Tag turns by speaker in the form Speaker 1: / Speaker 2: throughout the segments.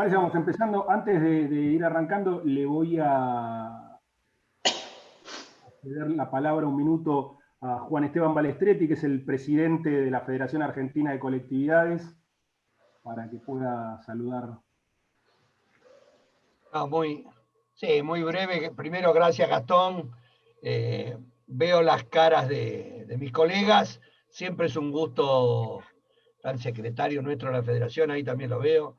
Speaker 1: parece, vamos empezando. Antes de ir arrancando, le voy a ceder la palabra un minuto a Juan Esteban Balestretti, que es el presidente de la Federación Argentina de Colectividades, para que pueda saludar.
Speaker 2: Sí, muy breve. Primero, gracias, Gastón. Veo las caras de mis colegas. Siempre es un gusto, al secretario nuestro de la Federación, ahí también lo veo.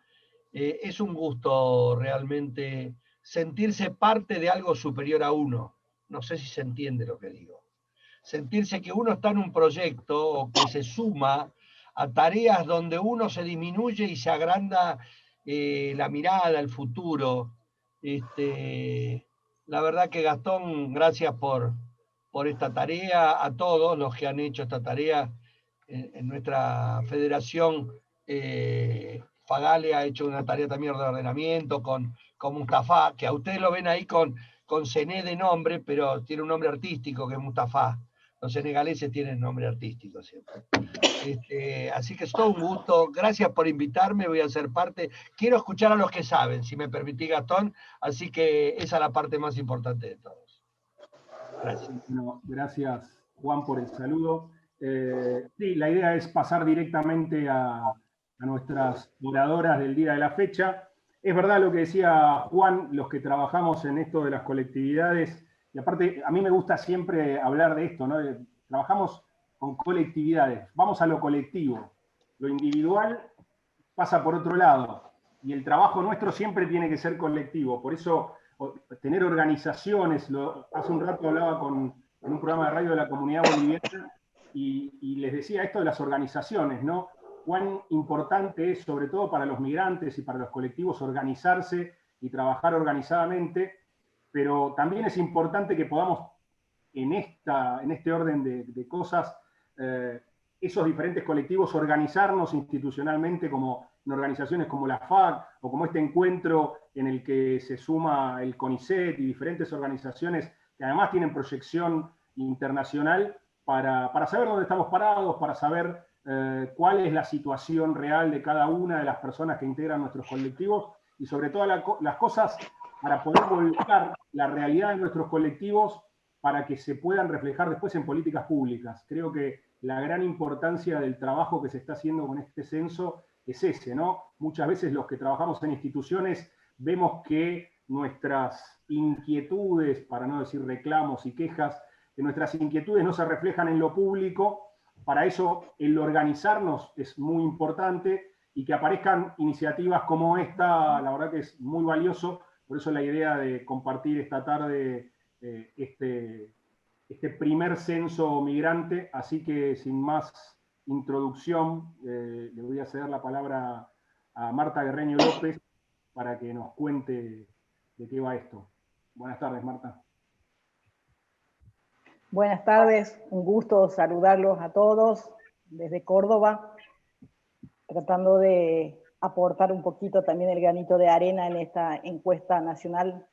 Speaker 2: Es un gusto realmente sentirse parte de algo superior a uno. No sé si se entiende lo que digo. Sentirse que uno está en un proyecto o que se suma a tareas donde uno se disminuye y se agranda la mirada, el futuro. La verdad que Gastón, gracias por esta tarea, a todos los que han hecho esta tarea en nuestra federación. Fagale ha hecho una tarea también de ordenamiento con Mustafa, que a ustedes lo ven ahí con Cené de nombre, pero tiene un nombre artístico que es Mustafa. Los senegaleses tienen nombre artístico siempre. Así que es todo un gusto. Gracias por invitarme, voy a ser parte. Quiero escuchar a los que saben, si me permitís, Gastón, así que esa es la parte más importante de todos. Gracias.
Speaker 1: Bueno, gracias, Juan, por el saludo. Sí, la idea es pasar directamente a nuestras oradoras del día de la fecha. Es verdad lo que decía Juan, los que trabajamos en esto de las colectividades, y aparte a mí me gusta siempre hablar de esto, ¿no? Trabajamos con colectividades, vamos a lo colectivo, lo individual pasa por otro lado, y el trabajo nuestro siempre tiene que ser colectivo, por eso tener organizaciones, hace un rato hablaba en un programa de radio de la Comunidad Boliviana, y les decía esto de las organizaciones, ¿no? Cuán importante es, sobre todo para los migrantes y para los colectivos, organizarse y trabajar organizadamente, pero también es importante que podamos, en este orden de cosas, esos diferentes colectivos organizarnos institucionalmente como en organizaciones como la FAC o como este encuentro en el que se suma el CONICET y diferentes organizaciones que además tienen proyección internacional para saber dónde estamos parados, para saber cuál es la situación real de cada una de las personas que integran nuestros colectivos y sobre todas las cosas para poder volcar la realidad de nuestros colectivos para que se puedan reflejar después en políticas públicas. Creo que la gran importancia del trabajo que se está haciendo con este censo es ese, ¿no? Muchas veces los que trabajamos en instituciones vemos que nuestras inquietudes, para no decir reclamos y quejas, que nuestras inquietudes no se reflejan en lo público. Para eso el organizarnos es muy importante y que aparezcan iniciativas como esta, la verdad que es muy valioso. Por eso la idea de compartir esta tarde este primer censo migrante. Así que sin más introducción, le voy a ceder la palabra a Marta Guerreño López para que nos cuente de qué va esto. Buenas tardes, Marta.
Speaker 3: Buenas tardes, un gusto saludarlos a todos desde Córdoba, tratando de aportar un poquito también el granito de arena en esta encuesta nacional,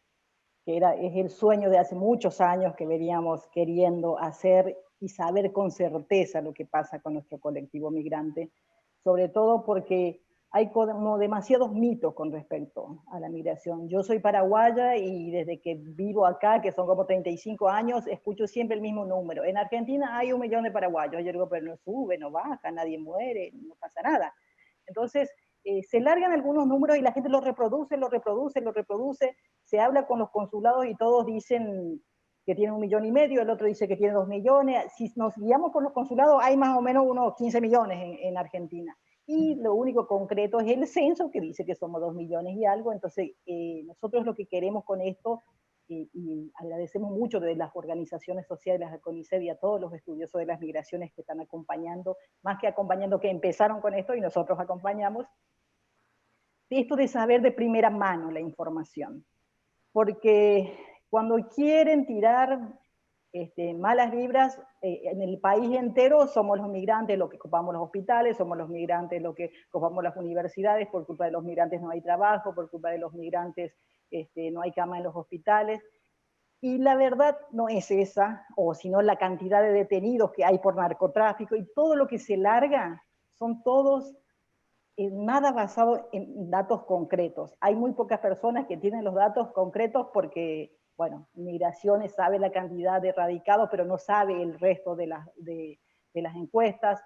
Speaker 3: que es el sueño de hace muchos años que veníamos queriendo hacer y saber con certeza lo que pasa con nuestro colectivo migrante, sobre todo porque hay como demasiados mitos con respecto a la migración. Yo soy paraguaya y desde que vivo acá, que son como 35 años, escucho siempre el mismo número. En Argentina hay 1 millón de paraguayos. Yo digo, pero no sube, no baja, nadie muere, no pasa nada. Entonces, se largan algunos números y la gente los reproduce, se habla con los consulados y todos dicen que tiene 1,5 millones, el otro dice que tiene 2 millones. Si nos guiamos por los consulados, hay más o menos unos 15 millones en Argentina. Y lo único concreto es el censo, que dice que somos 2 millones y algo. Entonces, nosotros lo que queremos con esto, y agradecemos mucho de las organizaciones sociales, a CONICET y a todos los estudiosos de las migraciones que están acompañando, más que acompañando, que empezaron con esto y nosotros acompañamos, esto de saber de primera mano la información. Porque cuando quieren tirar malas vibras, en el país entero somos los migrantes los que ocupamos los hospitales, somos los migrantes los que ocupamos las universidades, por culpa de los migrantes no hay trabajo, por culpa de los migrantes no hay cama en los hospitales. Y la verdad no es esa, o sino la cantidad de detenidos que hay por narcotráfico y todo lo que se larga son todos nada basado en datos concretos. Hay muy pocas personas que tienen los datos concretos porque, bueno, Migraciones sabe la cantidad de radicados, pero no sabe el resto de las encuestas.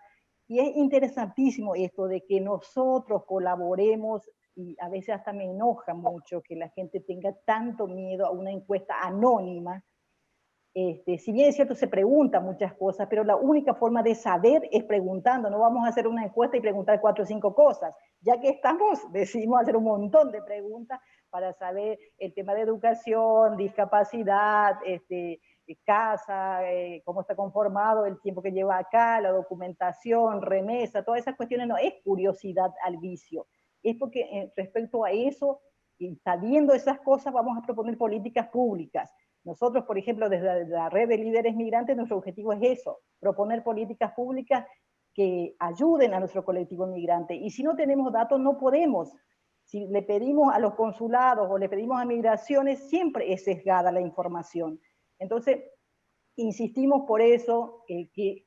Speaker 3: Y es interesantísimo esto de que nosotros colaboremos, y a veces hasta me enoja mucho que la gente tenga tanto miedo a una encuesta anónima. Si bien es cierto, se preguntan muchas cosas, pero la única forma de saber es preguntando. No vamos a hacer una encuesta y preguntar 4 o 5 cosas. Ya que estamos, decidimos hacer un montón de preguntas para saber el tema de educación, discapacidad, casa, cómo está conformado, el tiempo que lleva acá, la documentación, remesa, todas esas cuestiones. No es curiosidad al vicio. Es porque respecto a eso, y sabiendo esas cosas, vamos a proponer políticas públicas. Nosotros, por ejemplo, desde la red de líderes migrantes, nuestro objetivo es eso, proponer políticas públicas que ayuden a nuestro colectivo migrante. Y si no tenemos datos, no podemos. Si le pedimos a los consulados o le pedimos a Migraciones, siempre es sesgada la información. Entonces, insistimos por eso que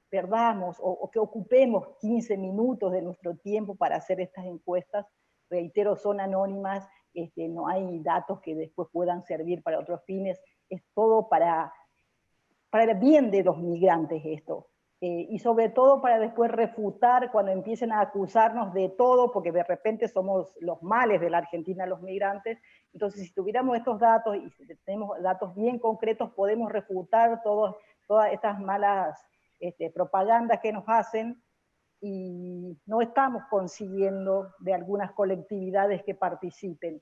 Speaker 3: perdamos o que ocupemos 15 minutos de nuestro tiempo para hacer estas encuestas. Reitero, son anónimas, no hay datos que después puedan servir para otros fines, es todo para el bien de los migrantes esto. Y sobre todo para después refutar cuando empiecen a acusarnos de todo, porque de repente somos los males de la Argentina los migrantes. Entonces, si tuviéramos estos datos y si tenemos datos bien concretos, podemos refutar todas estas malas propagandas que nos hacen, y no estamos consiguiendo de algunas colectividades que participen.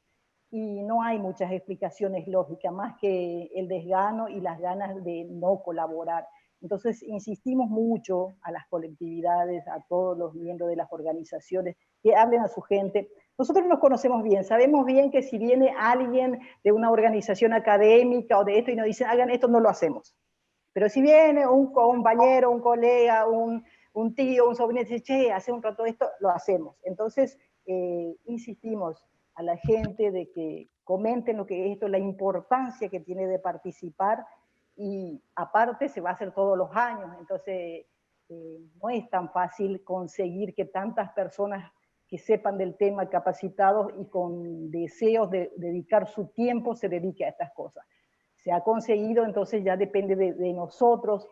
Speaker 3: Y no hay muchas explicaciones lógicas, más que el desgano y las ganas de no colaborar. Entonces, insistimos mucho a las colectividades, a todos los miembros de las organizaciones, que hablen a su gente. Nosotros nos conocemos bien, sabemos bien que si viene alguien de una organización académica o de esto y nos dice, hagan esto, no lo hacemos. Pero si viene un compañero, un colega, un tío, un sobrino, y dice, che, hace un rato esto, lo hacemos. Entonces, insistimos a la gente de que comenten lo que es esto, la importancia que tiene de participar, y aparte se va a hacer todos los años, entonces no es tan fácil conseguir que tantas personas que sepan del tema, capacitados y con deseos de dedicar su tiempo, se dedique a estas cosas. Se ha conseguido, entonces ya depende de nosotros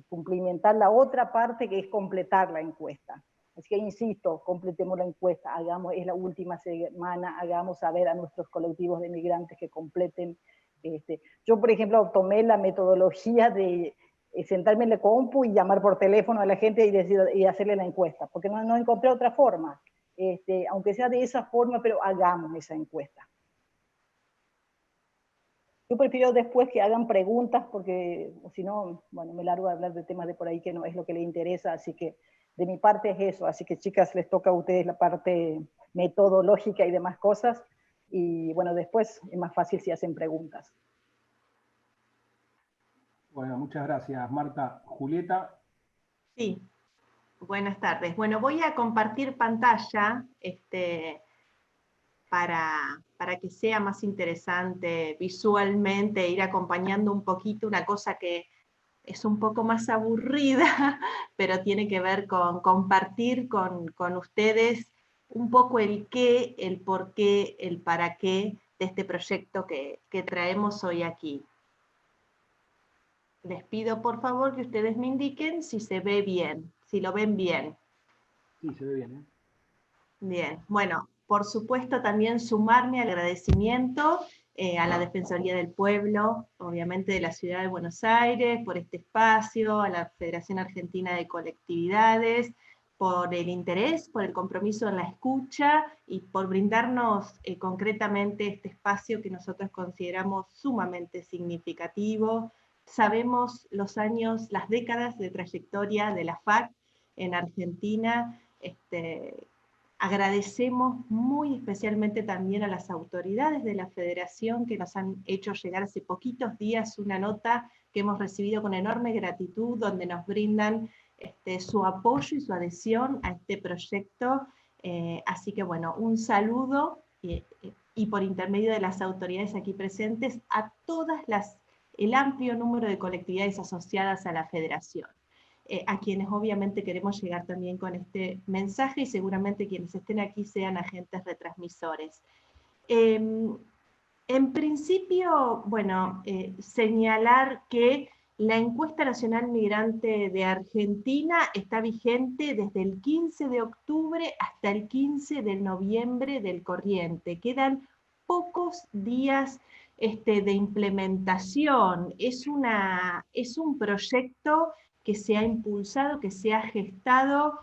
Speaker 3: cumplimentar la otra parte, que es completar la encuesta. Así que insisto, completemos la encuesta, es la última semana, hagamos saber a nuestros colectivos de migrantes que completen. Yo, por ejemplo, tomé la metodología de sentarme en la compu y llamar por teléfono a la gente y hacerle la encuesta, porque no encontré otra forma. Aunque sea de esa forma, pero hagamos esa encuesta. Yo prefiero después que hagan preguntas, porque si no, bueno, me largo a hablar de temas de por ahí que no es lo que les interesa, así que de mi parte es eso. Así que, chicas, les toca a ustedes la parte metodológica y demás cosas, y bueno, después es más fácil si hacen preguntas.
Speaker 1: Bueno, muchas gracias, Marta. Julieta.
Speaker 4: Sí, buenas tardes. Bueno, voy a compartir pantalla para que sea más interesante visualmente, ir acompañando un poquito una cosa que es un poco más aburrida, pero tiene que ver con compartir con ustedes un poco el qué, el por qué, el para qué de este proyecto que traemos hoy aquí. Les pido por favor que ustedes me indiquen si se ve bien, si lo ven bien.
Speaker 1: Sí, se ve bien.
Speaker 4: Bien, bueno, por supuesto también sumarme al agradecimiento a la Defensoría del Pueblo, obviamente de la Ciudad de Buenos Aires, por este espacio, a la Federación Argentina de Colectividades, por el interés, por el compromiso en la escucha y por brindarnos concretamente este espacio que nosotros consideramos sumamente significativo. Sabemos los años, las décadas de trayectoria de la FAC en Argentina. Agradecemos muy especialmente también a las autoridades de la Federación que nos han hecho llegar hace poquitos días una nota que hemos recibido con enorme gratitud, donde nos brindan su apoyo y su adhesión a este proyecto. Así que bueno, un saludo y por intermedio de las autoridades aquí presentes a todas el amplio número de colectividades asociadas a la Federación. a quienes obviamente queremos llegar también con este mensaje, y seguramente quienes estén aquí sean agentes retransmisores. En principio, bueno, señalar que la encuesta nacional migrante de Argentina está vigente desde el 15 de octubre hasta el 15 de noviembre del corriente. Quedan pocos días de implementación. Es un proyecto que se ha impulsado, que se ha gestado,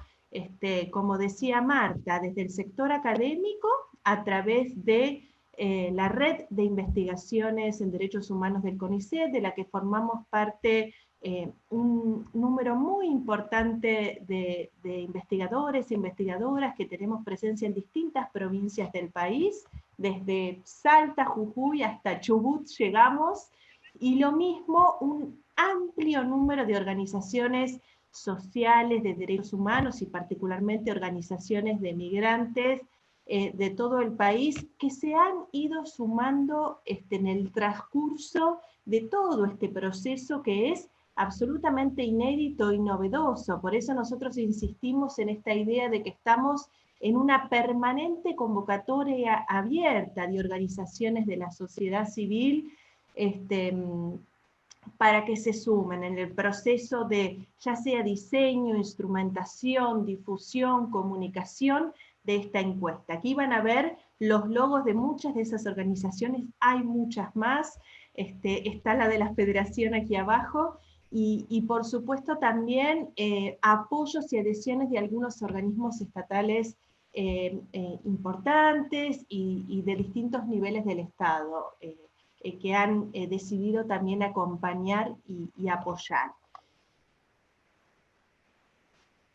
Speaker 4: como decía Marta, desde el sector académico a través de la red de investigaciones en derechos humanos del CONICET, de la que formamos parte un número muy importante de investigadores e investigadoras que tenemos presencia en distintas provincias del país, desde Salta, Jujuy hasta Chubut llegamos, y lo mismo un amplio número de organizaciones sociales de derechos humanos y particularmente organizaciones de migrantes de todo el país que se han ido sumando en el transcurso de todo este proceso que es absolutamente inédito y novedoso. Por eso nosotros insistimos en esta idea de que estamos en una permanente convocatoria abierta de organizaciones de la sociedad civil para que se sumen en el proceso de ya sea diseño, instrumentación, difusión, comunicación de esta encuesta. Aquí van a ver los logos de muchas de esas organizaciones, hay muchas más, está la de la Federación aquí abajo, y por supuesto también apoyos y adhesiones de algunos organismos estatales importantes y de distintos niveles del Estado, que han decidido también acompañar y apoyar.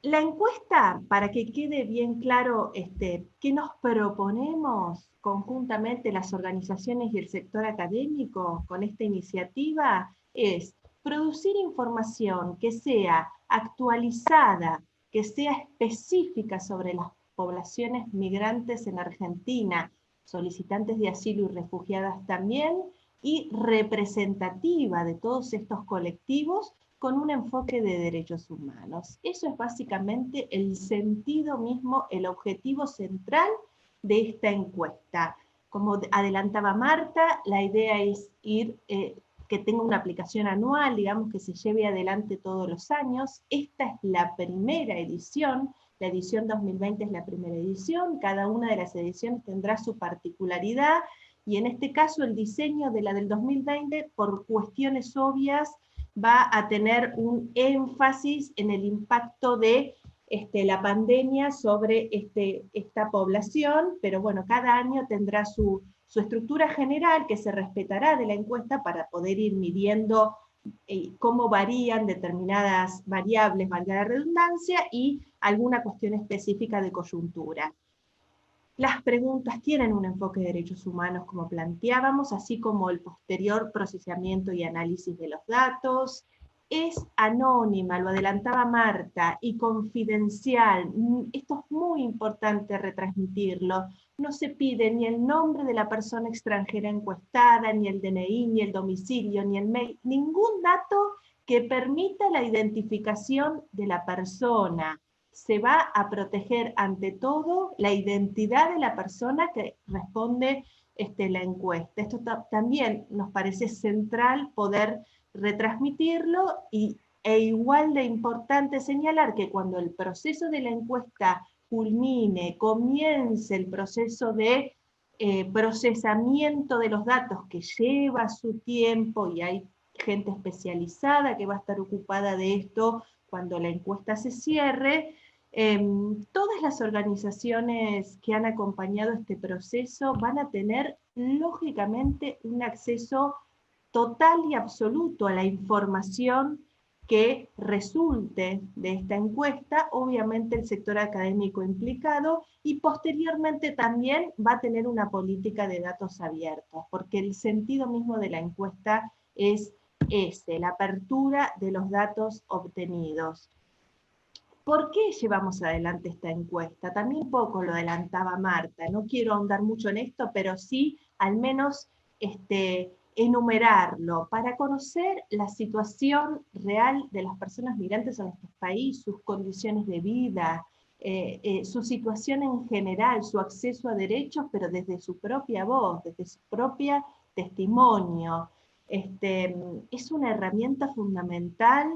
Speaker 4: La encuesta, para que quede bien claro qué nos proponemos conjuntamente las organizaciones y el sector académico con esta iniciativa, es producir información que sea actualizada, que sea específica sobre las poblaciones migrantes en Argentina, solicitantes de asilo y refugiadas también, y representativa de todos estos colectivos, con un enfoque de derechos humanos. Eso es básicamente el sentido mismo, el objetivo central de esta encuesta. Como adelantaba Marta, la idea es que tenga una aplicación anual, digamos que se lleve adelante todos los años. Esta es la primera edición, la edición 2020 es la primera edición, cada una de las ediciones tendrá su particularidad, y en este caso el diseño de la del 2020, por cuestiones obvias, va a tener un énfasis en el impacto de la pandemia sobre esta población, pero bueno, cada año tendrá su estructura general que se respetará de la encuesta para poder ir midiendo cómo varían determinadas variables, valga la redundancia, y alguna cuestión específica de coyuntura. Las preguntas tienen un enfoque de derechos humanos, como planteábamos, así como el posterior procesamiento y análisis de los datos. Es anónima, lo adelantaba Marta, y confidencial. Esto es muy importante retransmitirlo. No se pide ni el nombre de la persona extranjera encuestada, ni el DNI, ni el domicilio, ni el mail, ningún dato que permita la identificación de la persona. Se va a proteger ante todo la identidad de la persona que responde la encuesta. Esto también nos parece central poder retransmitirlo, e igual de importante señalar que cuando el proceso de la encuesta culmine, comience el proceso de procesamiento de los datos, que lleva su tiempo y hay gente especializada que va a estar ocupada de esto cuando la encuesta se cierre, todas las organizaciones que han acompañado este proceso van a tener lógicamente un acceso total y absoluto a la información que resulte de esta encuesta, obviamente el sector académico implicado, y posteriormente también va a tener una política de datos abiertos, porque el sentido mismo de la encuesta es la apertura de los datos obtenidos. ¿Por qué llevamos adelante esta encuesta? También poco lo adelantaba Marta, no quiero ahondar mucho en esto, pero sí al menos enumerarlo, para conocer la situación real de las personas migrantes en nuestro país, sus condiciones de vida, su situación en general, su acceso a derechos, pero desde su propia voz, desde su propio testimonio. Es una herramienta fundamental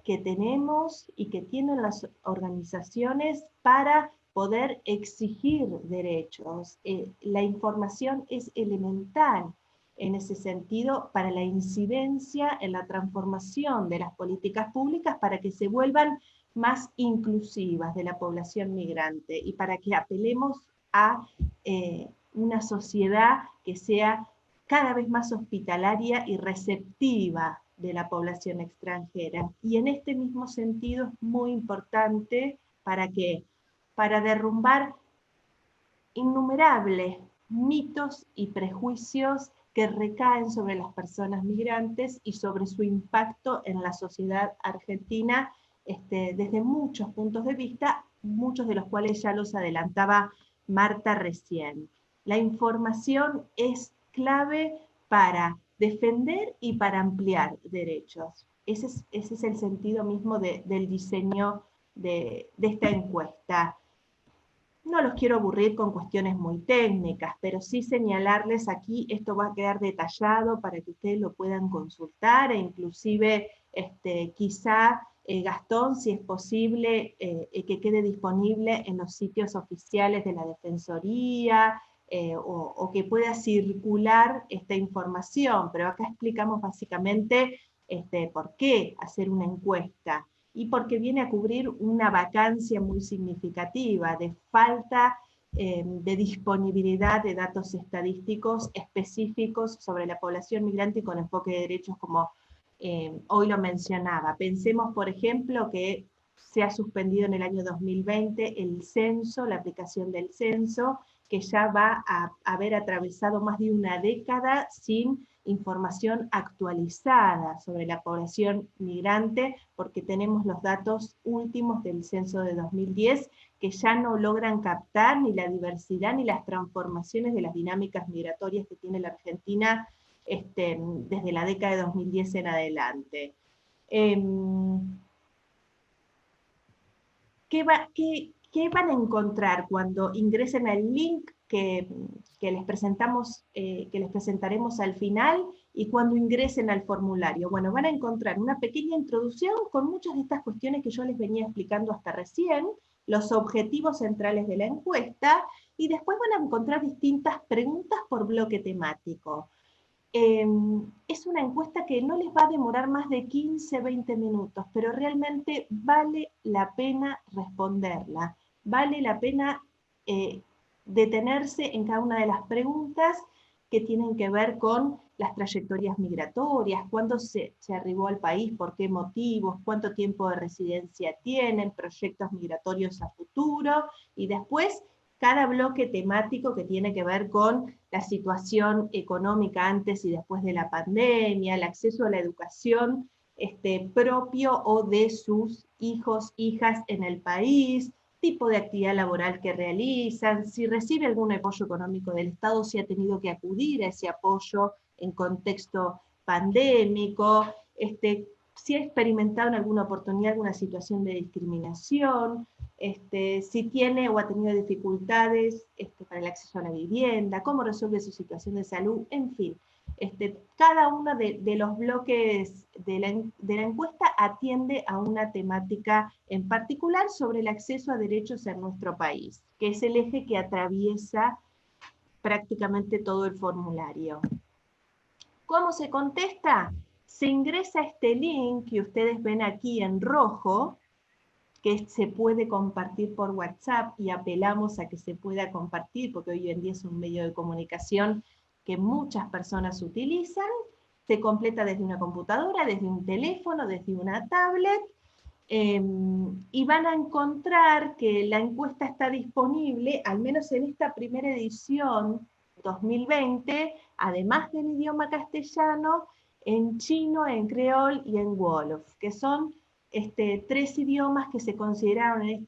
Speaker 4: que tenemos y que tienen las organizaciones para poder exigir derechos. La información es elemental en ese sentido para la incidencia en la transformación de las políticas públicas para que se vuelvan más inclusivas de la población migrante y para que apelemos a una sociedad que sea cada vez más hospitalaria y receptiva de la población extranjera. Y en este mismo sentido es muy importante para que, para derrumbar innumerables mitos y prejuicios que recaen sobre las personas migrantes y sobre su impacto en la sociedad argentina desde muchos puntos de vista, muchos de los cuales ya los adelantaba Marta recién. La información es clave para defender y para ampliar derechos. Ese es el sentido mismo del diseño de esta encuesta. No los quiero aburrir con cuestiones muy técnicas, pero sí señalarles aquí, esto va a quedar detallado para que ustedes lo puedan consultar, e inclusive quizá, Gastón, si es posible, que quede disponible en los sitios oficiales de la Defensoría, o que pueda circular esta información, pero acá explicamos básicamente por qué hacer una encuesta, y porque viene a cubrir una vacancia muy significativa de falta de disponibilidad de datos estadísticos específicos sobre la población migrante y con enfoque de derechos, como hoy lo mencionaba. Pensemos, por ejemplo, que se ha suspendido en el año 2020 el censo, la aplicación del censo, que ya va a haber atravesado más de una década sin información actualizada sobre la población migrante, porque tenemos los datos últimos del censo de 2010 que ya no logran captar ni la diversidad ni las transformaciones de las dinámicas migratorias que tiene la Argentina desde la década de 2010 en adelante. ¿Qué van a encontrar cuando ingresen al link que les presentaremos al final y cuando ingresen al formulario? Bueno, van a encontrar una pequeña introducción con muchas de estas cuestiones que yo les venía explicando hasta recién, los objetivos centrales de la encuesta, y después van a encontrar distintas preguntas por bloque temático. Es una encuesta que no les va a demorar más de 15-20 minutos, pero realmente vale la pena responderla, vale la pena detenerse en cada una de las preguntas que tienen que ver con las trayectorias migratorias, cuándo se arribó al país, por qué motivos, cuánto tiempo de residencia tienen, proyectos migratorios a futuro, y después cada bloque temático que tiene que ver con la situación económica antes y después de la pandemia, el acceso a la educación propio o de sus hijos, hijas en el país, tipo de actividad laboral que realizan, si recibe algún apoyo económico del Estado, si ha tenido que acudir a ese apoyo en contexto pandémico, si ha experimentado en alguna oportunidad alguna situación de discriminación, si tiene o ha tenido dificultades para el acceso a la vivienda, cómo resuelve su situación de salud, en fin. Cada uno de los bloques de la encuesta atiende a una temática en particular sobre el acceso a derechos en nuestro país, que es el eje que atraviesa prácticamente todo el formulario. ¿Cómo se contesta? Se ingresa a este link que ustedes ven aquí en rojo, que se puede compartir por WhatsApp, y apelamos a que se pueda compartir porque hoy en día es un medio de comunicación que muchas personas utilizan. Se completa desde una computadora, desde un teléfono, desde una tablet, y van a encontrar que la encuesta está disponible, al menos en esta primera edición 2020, además del idioma castellano, en chino, en creol y en wolof, que son 3 idiomas que se consideraron en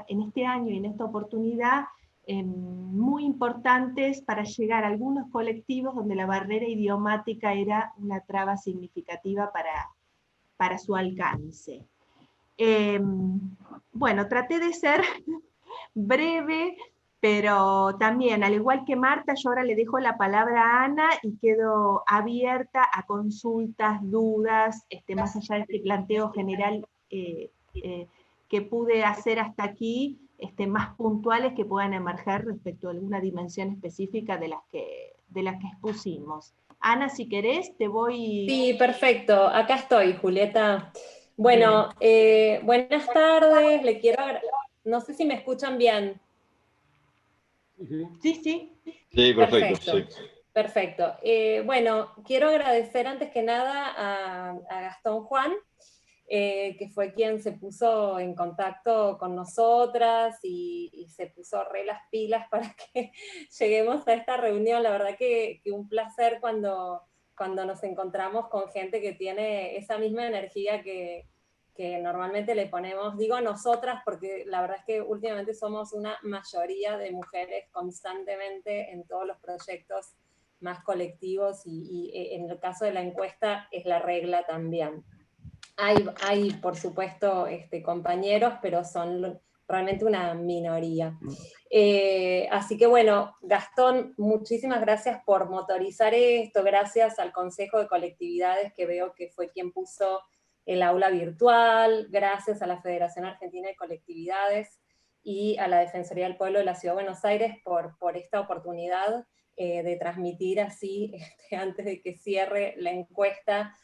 Speaker 4: este año y en esta oportunidad muy importantes para llegar a algunos colectivos donde la barrera idiomática era una traba significativa para su alcance. Bueno, traté de ser breve, pero también, al igual que Marta, yo ahora le dejo la palabra a Ana y quedo abierta a consultas, dudas, más allá de este planteo general que pude hacer hasta aquí, más puntuales que puedan emerger respecto a alguna dimensión específica de las que expusimos. Ana, si querés, te voy...
Speaker 5: Sí, perfecto. Acá estoy, Julieta. Bueno, buenas tardes. No sé si me escuchan bien.
Speaker 4: Sí, sí.
Speaker 6: Sí, perfecto. Sí.
Speaker 5: Perfecto. Bueno, quiero agradecer antes que nada a Gastón Juan, que fue quien se puso en contacto con nosotras y se puso re las pilas para que lleguemos a esta reunión. La verdad que un placer cuando nos encontramos con gente que tiene esa misma energía que normalmente le ponemos, digo nosotras, porque la verdad es que últimamente somos una mayoría de mujeres constantemente en todos los proyectos más colectivos y en el caso de la encuesta es la regla también. Hay por supuesto, compañeros, pero son realmente una minoría. Así que bueno, Gastón, muchísimas gracias por motorizar esto, gracias al Consejo de Colectividades, que veo que fue quien puso el aula virtual, gracias a la Federación Argentina de Colectividades y a la Defensoría del Pueblo de la Ciudad de Buenos Aires por esta oportunidad de transmitir así, antes de que cierre la encuesta,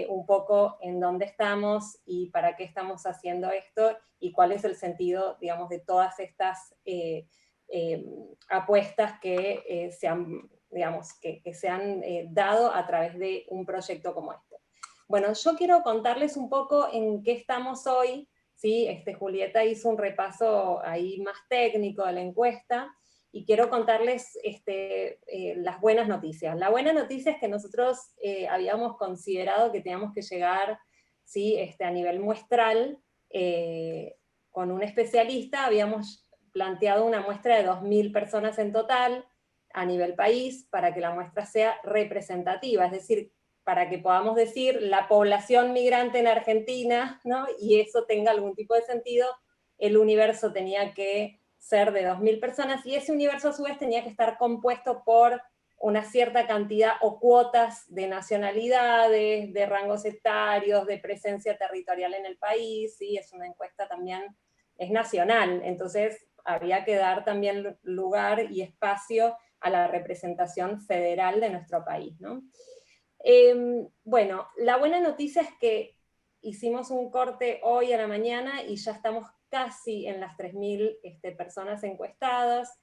Speaker 5: un poco en dónde estamos y para qué estamos haciendo esto y cuál es el sentido, digamos, de todas estas apuestas que se han, digamos, que se han dado a través de un proyecto como este. Bueno, yo quiero contarles un poco en qué estamos hoy, ¿sí? Julieta hizo un repaso ahí más técnico de la encuesta, y quiero contarles las buenas noticias. La buena noticia es que nosotros habíamos considerado que teníamos que llegar, ¿sí? A nivel muestral, con un especialista, habíamos planteado una muestra de 2.000 personas en total, a nivel país, para que la muestra sea representativa, es decir, para que podamos decir la población migrante en Argentina, ¿no? Y eso tenga algún tipo de sentido, el universo tenía que ser de 2.000 personas, y ese universo a su vez tenía que estar compuesto por una cierta cantidad o cuotas de nacionalidades, de rangos etarios, de presencia territorial en el país, ¿sí? Es una encuesta también, es nacional, entonces había que dar también lugar y espacio a la representación federal de nuestro país, ¿no? Bueno, la buena noticia es que hicimos un corte hoy a la mañana y ya estamos casi en las 3.000 personas encuestadas,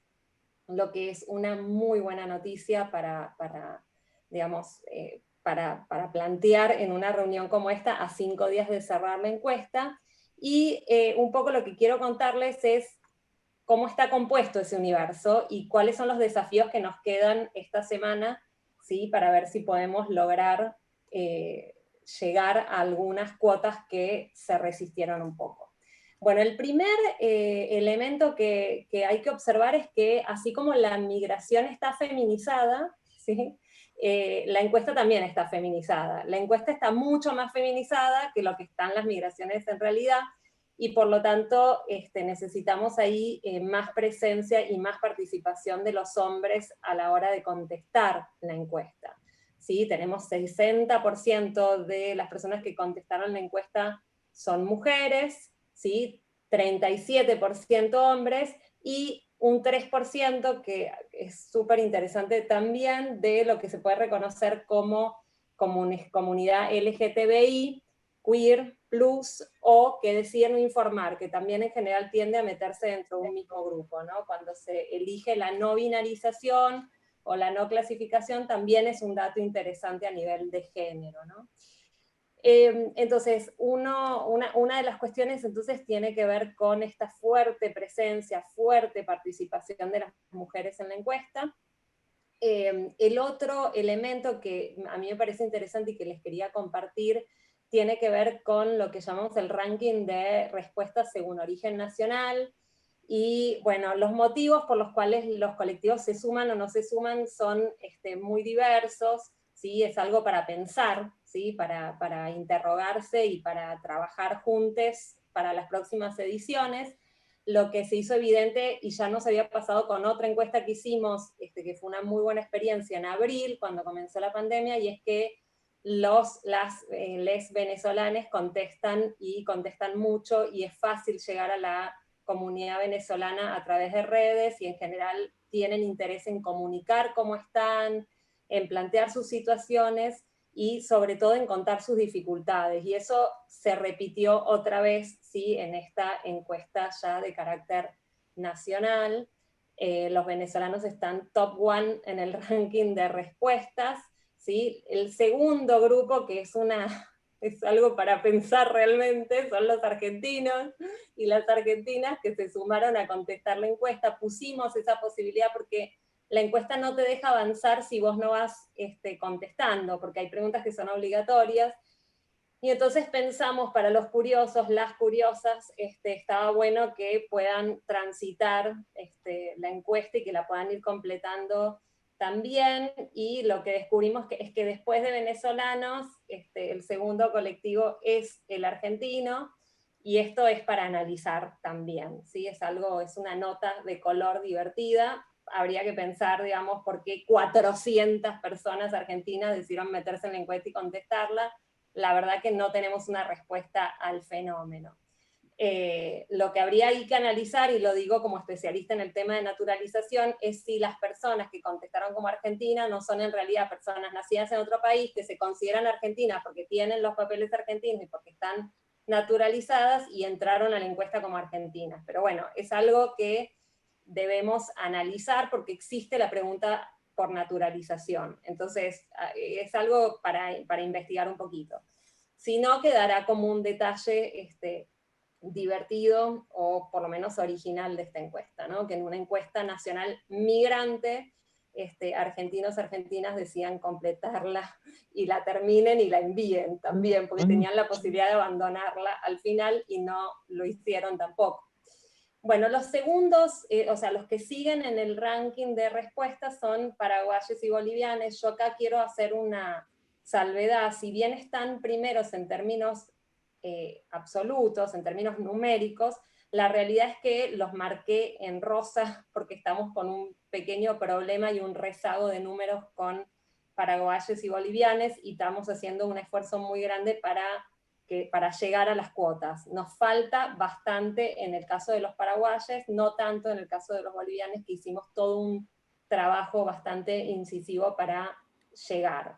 Speaker 5: lo que es una muy buena noticia para digamos, para plantear en una reunión como esta a 5 días de cerrar la encuesta. Y un poco lo que quiero contarles es cómo está compuesto ese universo y cuáles son los desafíos que nos quedan esta semana, ¿sí? Para ver si podemos lograr llegar a algunas cuotas que se resistieron un poco. Bueno, el primer elemento que hay que observar es que así como la migración está feminizada, ¿sí? La encuesta también está feminizada. La encuesta está mucho más feminizada que lo que están las migraciones en realidad, y por lo tanto necesitamos ahí más presencia y más participación de los hombres a la hora de contestar la encuesta. ¿Sí? Tenemos 60% de las personas que contestaron la encuesta son mujeres, ¿sí? 37% hombres, y un 3% que es súper interesante también, de lo que se puede reconocer como comunidad LGTBI, queer, plus, o que deciden no informar, que también en general tiende a meterse dentro de un mismo grupo, ¿no? Cuando se elige la no binarización o la no clasificación, también es un dato interesante a nivel de género, ¿no? Entonces, una de las cuestiones entonces tiene que ver con esta fuerte presencia, fuerte participación de las mujeres en la encuesta. El otro elemento que a mí me parece interesante y que les quería compartir tiene que ver con lo que llamamos el ranking de respuestas según origen nacional, Y bueno, los motivos por los cuales los colectivos se suman o no se suman son muy diversos, ¿sí? Es algo para pensar, ¿sí? Para interrogarse y para trabajar juntos para las próximas ediciones. Lo que se hizo evidente, y ya nos había pasado con otra encuesta que hicimos, que fue una muy buena experiencia en abril, cuando comenzó la pandemia, y es que les venezolanes contestan, y contestan mucho, y es fácil llegar a la comunidad venezolana a través de redes, y en general tienen interés en comunicar cómo están, en plantear sus situaciones, y sobre todo en contar sus dificultades. Y eso se repitió otra vez, ¿sí? En esta encuesta ya de carácter nacional. Los venezolanos están top 1 en el ranking de respuestas, ¿sí? El segundo grupo, que es algo para pensar realmente, son los argentinos y las argentinas que se sumaron a contestar la encuesta. Pusimos esa posibilidad porque la encuesta no te deja avanzar si vos no vas contestando, porque hay preguntas que son obligatorias, y entonces pensamos, para los curiosos, las curiosas, estaba bueno que puedan transitar la encuesta y que la puedan ir completando también. Y lo que descubrimos es que después de venezolanos, el segundo colectivo es el argentino, y esto es para analizar también, ¿sí? Es una nota de color divertida. Habría que pensar, digamos, por qué 400 personas argentinas decidieron meterse en la encuesta y contestarla. La verdad que no tenemos una respuesta al fenómeno. Lo que habría ahí que analizar, y lo digo como especialista en el tema de naturalización, es si las personas que contestaron como argentinas no son en realidad personas nacidas en otro país, que se consideran argentinas porque tienen los papeles argentinos y porque están naturalizadas y entraron a la encuesta como argentinas. Pero bueno, es algo que debemos analizar porque existe la pregunta por naturalización. Entonces, es algo para investigar un poquito. Si no, quedará como un detalle divertido, o por lo menos original, de esta encuesta, ¿no? Que en una encuesta nacional migrante, argentinos, argentinas decían completarla y la terminen y la envíen también, porque tenían la posibilidad de abandonarla al final y no lo hicieron tampoco. Bueno, los segundos, o sea, los que siguen en el ranking de respuestas son paraguayos y bolivianos. Yo acá quiero hacer una salvedad. Si bien están primeros en términos absolutos, en términos numéricos, la realidad es que los marqué en rosa porque estamos con un pequeño problema y un rezago de números con paraguayos y bolivianos, y estamos haciendo un esfuerzo muy grande para llegar a las cuotas. Nos falta bastante en el caso de los paraguayos, no tanto en el caso de los bolivianos, que hicimos todo un trabajo bastante incisivo para llegar.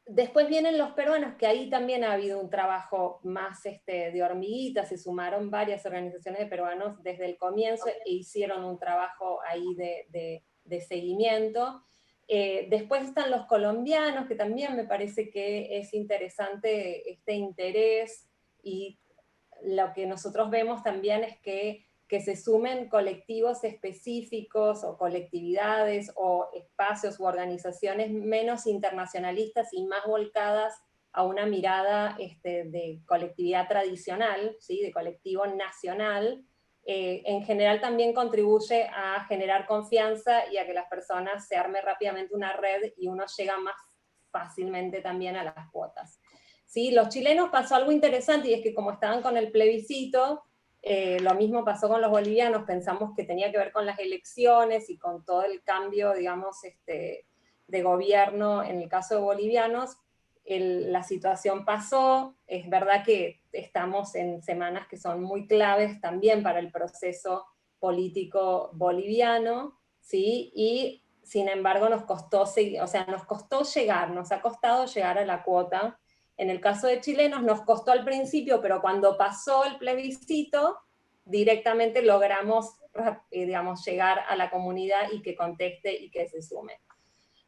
Speaker 5: Después vienen los peruanos, que ahí también ha habido un trabajo más de hormiguita. Se sumaron varias organizaciones de peruanos desde el comienzo e hicieron un trabajo ahí de seguimiento. Después están los colombianos, que también me parece que es interesante este interés, y lo que nosotros vemos también es que se sumen colectivos específicos o colectividades o espacios u organizaciones menos internacionalistas y más volcadas a una mirada de colectividad tradicional, ¿sí? De colectivo nacional. En general también contribuye a generar confianza y a que las personas se arme rápidamente una red y uno llega más fácilmente también a las cuotas. ¿Sí? Los chilenos pasó algo interesante, y es que como estaban con el plebiscito, lo mismo pasó con los bolivianos. Pensamos que tenía que ver con las elecciones y con todo el cambio, digamos, de gobierno en el caso de bolivianos. La situación pasó. Es verdad que estamos en semanas que son muy claves también para el proceso político boliviano, ¿sí? Y sin embargo nos costó llegar, nos ha costado llegar a la cuota. En el caso de chilenos nos costó al principio, pero cuando pasó el plebiscito, directamente logramos, digamos, llegar a la comunidad y que conteste y que se sume.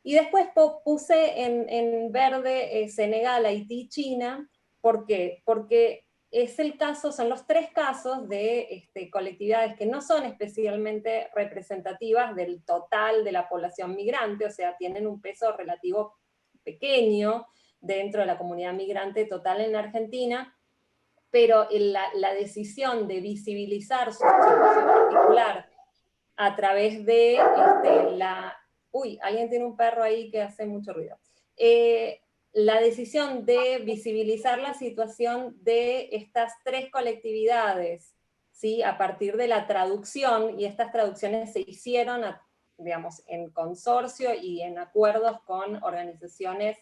Speaker 5: Y después puse en verde Senegal, Haití, China. ¿Por qué? Porque son los tres casos de colectividades que no son especialmente representativas del total de la población migrante, o sea, tienen un peso relativo pequeño dentro de la comunidad migrante total en la Argentina, pero la decisión de visibilizar su situación particular a través de Uy, alguien tiene un perro ahí que hace mucho ruido. La decisión de visibilizar la situación de estas tres colectividades, ¿sí? A partir de la traducción, y estas traducciones se hicieron, digamos, en consorcio y en acuerdos con organizaciones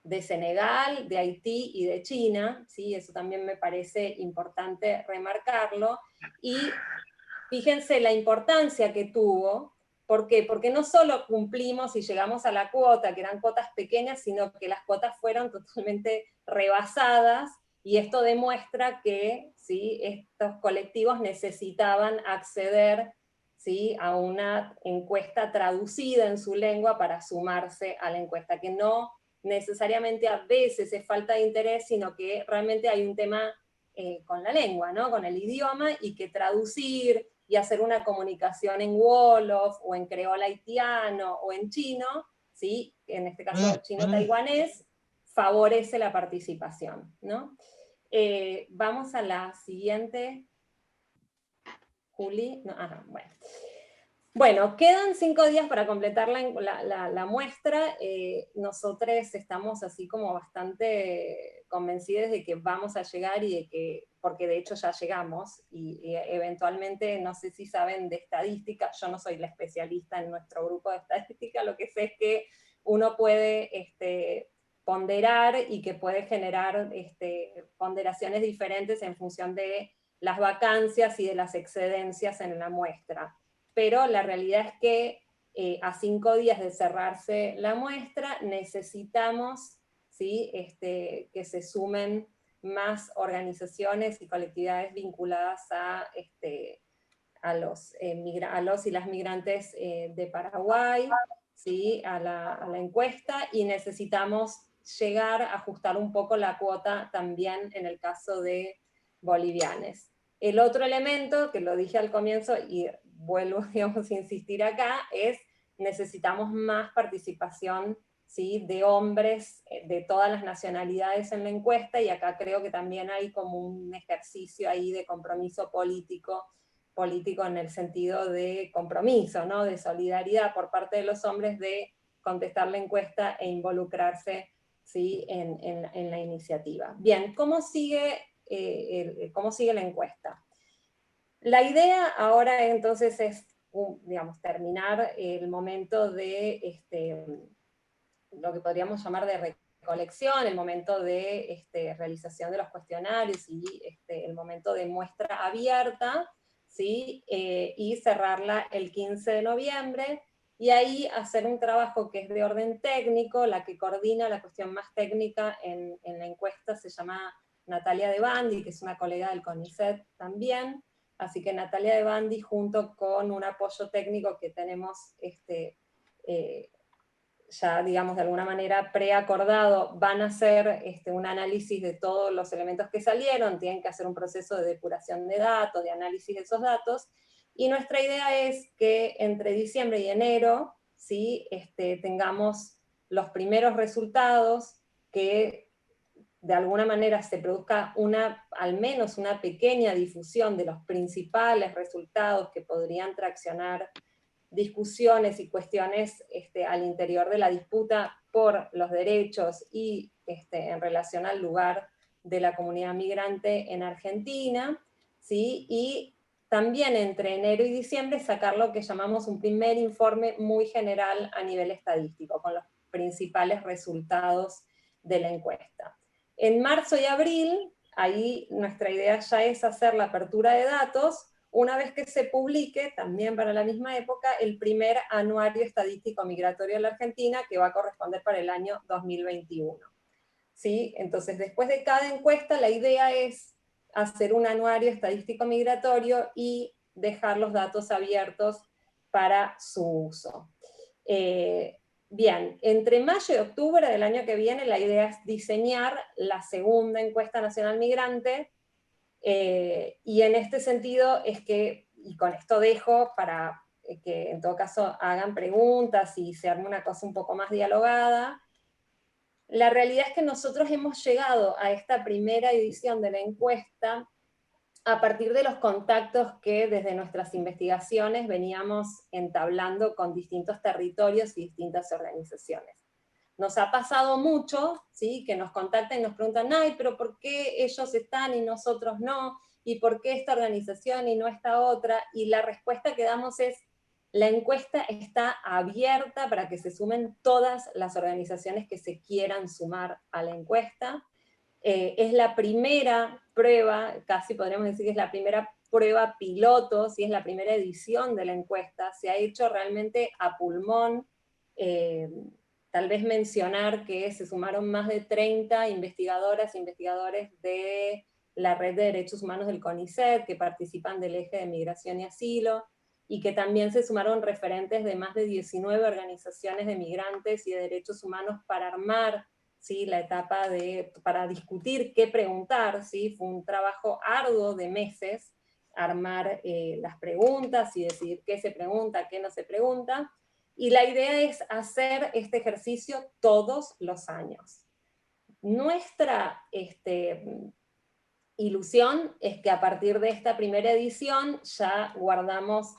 Speaker 5: de Senegal, de Haití y de China, ¿sí? Eso también me parece importante remarcarlo, y fíjense la importancia que tuvo. ¿Por qué? Porque no solo cumplimos y llegamos a la cuota, que eran cuotas pequeñas, sino que las cuotas fueron totalmente rebasadas, y esto demuestra que, ¿sí?, estos colectivos necesitaban acceder, ¿sí?, a una encuesta traducida en su lengua para sumarse a la encuesta, que no necesariamente a veces es falta de interés, sino que realmente hay un tema con la lengua, ¿no?, con el idioma, y que traducir y hacer una comunicación en wolof, o en creol haitiano, o en chino, ¿sí?, en este caso chino-taiwanés, favorece la participación, ¿no? Vamos a la siguiente. Juli, no, bueno. Bueno, quedan 5 días para completar la muestra. Nosotros estamos así como bastante convencidos de que vamos a llegar, y de que, porque de hecho ya llegamos, y eventualmente, no sé si saben de estadística, yo no soy la especialista en nuestro grupo de estadística, lo que sé es que uno puede ponderar, y que puede generar ponderaciones diferentes en función de las vacancias y de las excedencias en la muestra. Pero la realidad es que a 5 días de cerrarse la muestra necesitamos, ¿sí?, que se sumen más organizaciones y colectividades vinculadas a los y las migrantes de Paraguay, ¿sí?, a la encuesta, y necesitamos llegar a ajustar un poco la cuota también en el caso de bolivianes. El otro elemento, que lo dije al comienzo y vuelvo, digamos, a insistir acá, es necesitamos más participación, ¿sí?, de hombres de todas las nacionalidades en la encuesta, y acá creo que también hay como un ejercicio ahí de compromiso político en el sentido de compromiso, ¿no?, de solidaridad por parte de los hombres, de contestar la encuesta e involucrarse, ¿sí?, en la iniciativa. Bien, ¿cómo sigue la encuesta? La idea ahora entonces es, digamos, terminar el momento de lo que podríamos llamar de recolección, el momento de realización de los cuestionarios, y el momento de muestra abierta, ¿sí?, y cerrarla el 15 de noviembre, y ahí hacer un trabajo que es de orden técnico. La que coordina la cuestión más técnica en la encuesta se llama Natalia De Bandi, que es una colega del CONICET también. Así que Natalia De Bandi, junto con un apoyo técnico que tenemos ya, digamos, de alguna manera preacordado, van a hacer un análisis de todos los elementos que salieron, tienen que hacer un proceso de depuración de datos, de análisis de esos datos, y nuestra idea es que entre diciembre y enero, ¿sí?, tengamos los primeros resultados, que de alguna manera se produzca al menos una pequeña difusión de los principales resultados que podrían traccionar discusiones y cuestiones al interior de la disputa por los derechos, y en relación al lugar de la comunidad migrante en Argentina, ¿sí? Y también entre enero y diciembre sacar lo que llamamos un primer informe muy general a nivel estadístico, con los principales resultados de la encuesta. En marzo y abril, ahí nuestra idea ya es hacer la apertura de datos, una vez que se publique, también para la misma época, el primer anuario estadístico migratorio de la Argentina, que va a corresponder para el año 2021. ¿Sí? Entonces, después de cada encuesta, la idea es hacer un anuario estadístico migratorio y dejar los datos abiertos para su uso. Bien, entre mayo y octubre del año que viene, la idea es diseñar la segunda encuesta nacional migrante, y en este sentido es que, y con esto dejo para que en todo caso hagan preguntas y se arme una cosa un poco más dialogada, La realidad es que nosotros hemos llegado a esta primera edición de la encuesta a partir de los contactos que desde nuestras investigaciones veníamos entablando con distintos territorios y distintas organizaciones. Nos ha pasado mucho, ¿sí?, que nos contactan y nos preguntan, ay, pero ¿por qué ellos están y nosotros no? ¿Y por qué esta organización y no esta otra? Y la respuesta que damos es, la encuesta está abierta para que se sumen todas las organizaciones que se quieran sumar a la encuesta. Es la primera prueba, casi podríamos decir que es la primera prueba piloto, ¿sí?, es la primera edición de la encuesta, se ha hecho realmente a pulmón. Tal vez mencionar que se sumaron más de 30 investigadoras e investigadores de la Red de Derechos Humanos del CONICET, que participan del eje de migración y asilo, y que también se sumaron referentes de más de 19 organizaciones de migrantes y de derechos humanos para armar, ¿sí?, la etapa para discutir qué preguntar, ¿sí? Fue un trabajo arduo de meses, armar las preguntas y decidir qué se pregunta, qué no se pregunta, y la idea es hacer este ejercicio todos los años. Nuestra ilusión es que a partir de esta primera edición ya guardamos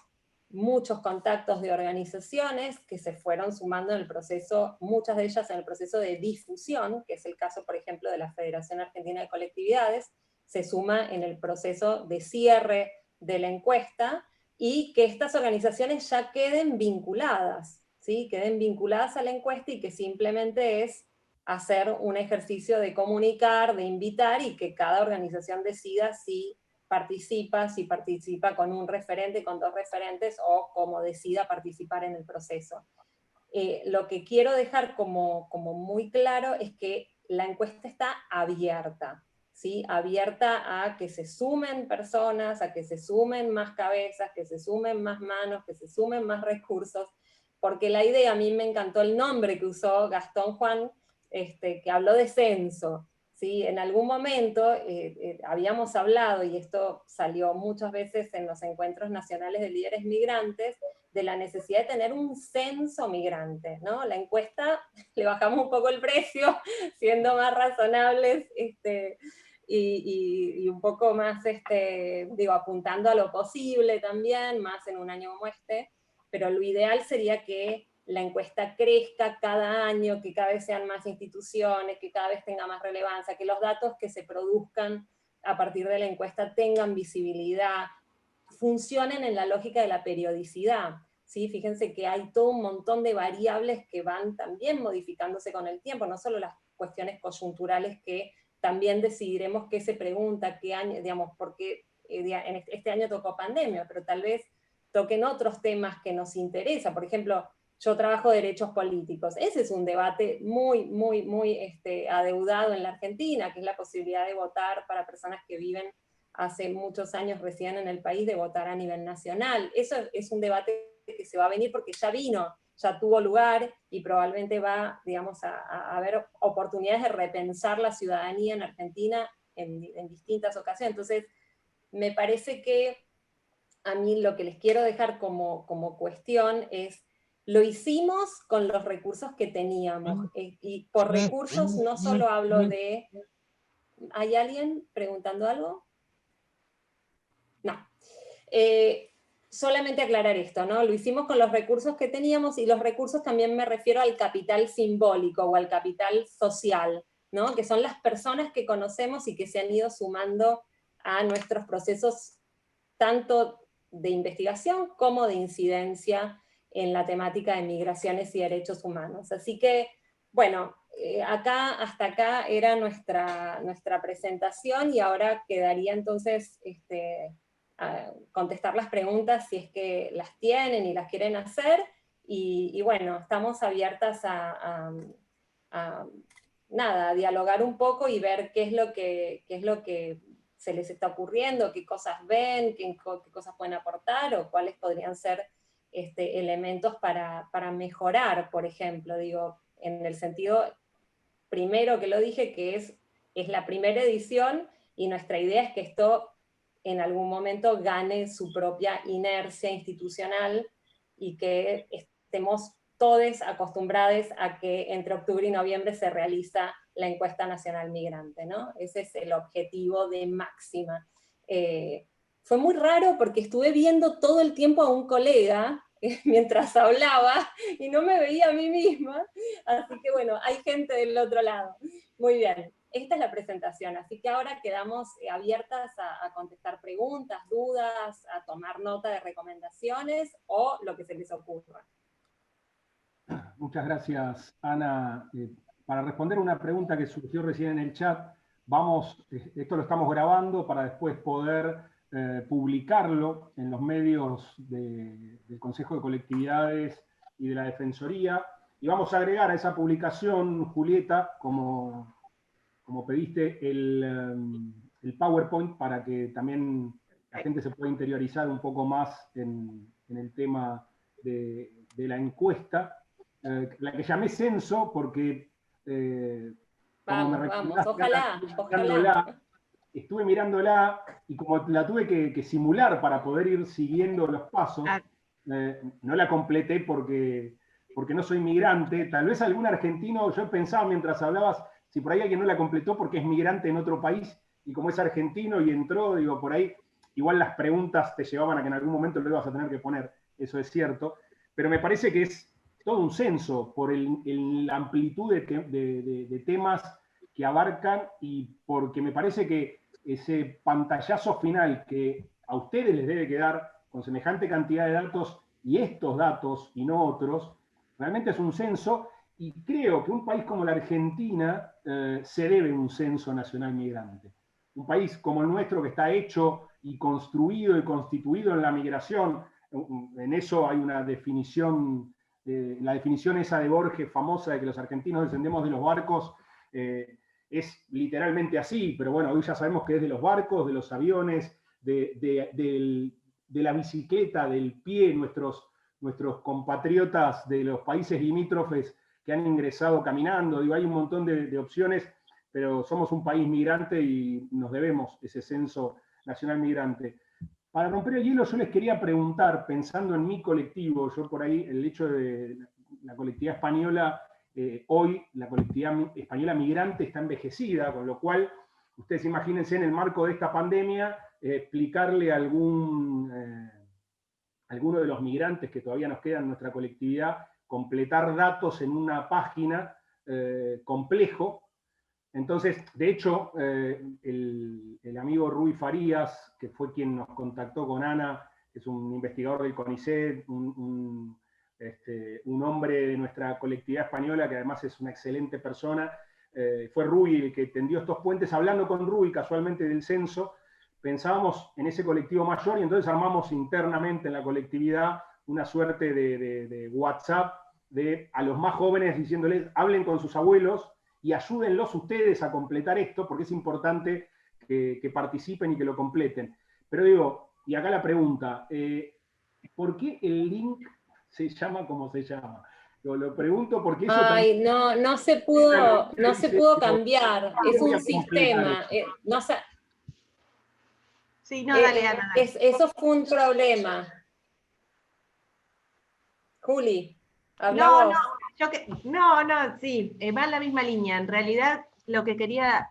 Speaker 5: muchos contactos de organizaciones que se fueron sumando en el proceso, muchas de ellas en el proceso de difusión, que es el caso, por ejemplo, de la Federación Argentina de Colectividades, se suma en el proceso de cierre de la encuesta, y que estas organizaciones ya queden vinculadas, ¿sí?, queden vinculadas a la encuesta y que simplemente es hacer un ejercicio de comunicar, de invitar, y que cada organización decida si participa con un referente, con 2 referentes, o como decida participar en el proceso. Lo que quiero dejar como muy claro es que la encuesta está abierta, ¿sí? Abierta a que se sumen personas, a que se sumen más cabezas, que se sumen más manos, que se sumen más recursos, porque la idea, a mí me encantó el nombre que usó Gastón Juan, que habló de censo, ¿sí? En algún momento habíamos hablado, y esto salió muchas veces en los encuentros nacionales de líderes migrantes, de la necesidad de tener un censo migrante, ¿no? La encuesta, le bajamos un poco el precio, siendo más razonables, y un poco más, apuntando a lo posible también, más en un año como este, pero lo ideal sería que la encuesta crezca cada año, que cada vez sean más instituciones, que cada vez tenga más relevancia, que los datos que se produzcan a partir de la encuesta tengan visibilidad, funcionen en la lógica de la periodicidad, ¿sí? Fíjense que hay todo un montón de variables que van también modificándose con el tiempo, no solo las cuestiones coyunturales que también decidiremos qué se pregunta, qué año, digamos, porque en este año tocó pandemia, pero tal vez toquen otros temas que nos interesan. Por ejemplo, yo trabajo derechos políticos. Ese es un debate muy, muy, muy adeudado en la Argentina, que es la posibilidad de votar para personas que viven hace muchos años residen en el país, de votar a nivel nacional. Eso es un debate que se va a venir porque ya vino, ya tuvo lugar, y probablemente va, digamos, a haber oportunidades de repensar la ciudadanía en Argentina en distintas ocasiones. Entonces, me parece que a mí lo que les quiero dejar como cuestión es, lo hicimos con los recursos que teníamos, y por recursos no solo hablo de... ¿Hay alguien preguntando algo? No. Solamente aclarar esto, ¿no? Lo hicimos con los recursos que teníamos, y los recursos también me refiero al capital simbólico o al capital social, ¿no? Que son las personas que conocemos y que se han ido sumando a nuestros procesos, tanto de investigación como de incidencia en la temática de migraciones y derechos humanos. Así que, bueno, hasta acá era nuestra presentación, y ahora quedaría entonces a contestar las preguntas si es que las tienen y las quieren hacer, y bueno, estamos abiertas a dialogar un poco y ver qué es lo que se les está ocurriendo, qué cosas ven, qué cosas pueden aportar, o cuáles podrían ser elementos para mejorar, por ejemplo, digo, en el sentido, primero que lo dije, que es la primera edición, y nuestra idea es que esto en algún momento gane su propia inercia institucional, y que estemos todos acostumbrados a que entre octubre y noviembre se realiza la encuesta nacional migrante, ¿no? Ese es el objetivo de máxima. Fue muy raro porque estuve viendo todo el tiempo a un colega mientras hablaba y no me veía a mí misma, así que bueno, hay gente del otro lado. Muy bien, esta es la presentación, así que ahora quedamos abiertas a contestar preguntas, dudas, a tomar nota de recomendaciones o lo que se les ocurra.
Speaker 1: Muchas gracias, Ana. Para responder una pregunta que surgió recién en el chat, esto lo estamos grabando para después poder publicarlo en los medios del Consejo de Colectividades y de la Defensoría, y vamos a agregar a esa publicación, Julieta, como pediste, el PowerPoint para que también la gente se pueda interiorizar un poco más en el tema de la encuesta, la que llamé censo porque
Speaker 5: vamos, ojalá.
Speaker 1: Estuve mirándola y como la tuve que simular para poder ir siguiendo los pasos, no la completé porque no soy migrante. Tal vez algún argentino, yo pensaba mientras hablabas, si por ahí alguien no la completó porque es migrante en otro país, y como es argentino y entró, digo, por ahí, igual las preguntas te llevaban a que en algún momento lo ibas a tener que poner, eso es cierto, pero me parece que es todo un censo por la amplitud de temas que abarcan, y porque me parece que ese pantallazo final que a ustedes les debe quedar con semejante cantidad de datos, y estos datos y no otros, realmente es un censo, y creo que un país como la Argentina se debe un censo nacional migrante. Un país como el nuestro, que está hecho y construido y constituido en la migración, en eso hay una definición, la definición esa de Borges famosa de que los argentinos descendemos de los barcos, es literalmente así, pero bueno, hoy ya sabemos que es de los barcos, de los aviones, de la bicicleta, del pie, nuestros compatriotas de los países limítrofes que han ingresado caminando. Digo, hay un montón de opciones, pero somos un país migrante y nos debemos ese censo nacional migrante. Para romper el hielo, yo les quería preguntar, pensando en mi colectivo, yo por ahí, el hecho de la colectividad española, hoy la colectividad española migrante está envejecida, con lo cual, ustedes imagínense en el marco de esta pandemia, explicarle a alguno de los migrantes que todavía nos quedan en nuestra colectividad, completar datos en una página complejo. Entonces, de hecho, el amigo Rui Farías, que fue quien nos contactó con Ana, que es un investigador del CONICET, un hombre de nuestra colectividad española, que además es una excelente persona, fue Rui el que tendió estos puentes. Hablando con Rui casualmente del censo, pensábamos en ese colectivo mayor, y entonces armamos internamente en la colectividad una suerte de WhatsApp a los más jóvenes, diciéndoles, hablen con sus abuelos y ayúdenlos ustedes a completar esto, porque es importante que participen y que lo completen. Pero digo, y acá la pregunta, ¿por qué el link se llama como se llama? Lo pregunto porque eso...
Speaker 5: Ay, no se pudo cambiar, es un sistema.
Speaker 4: Sí, no, dale, Ana.
Speaker 5: Eso fue un problema. Juli, habla vos.
Speaker 4: Sí, va en la misma línea. En realidad, lo que quería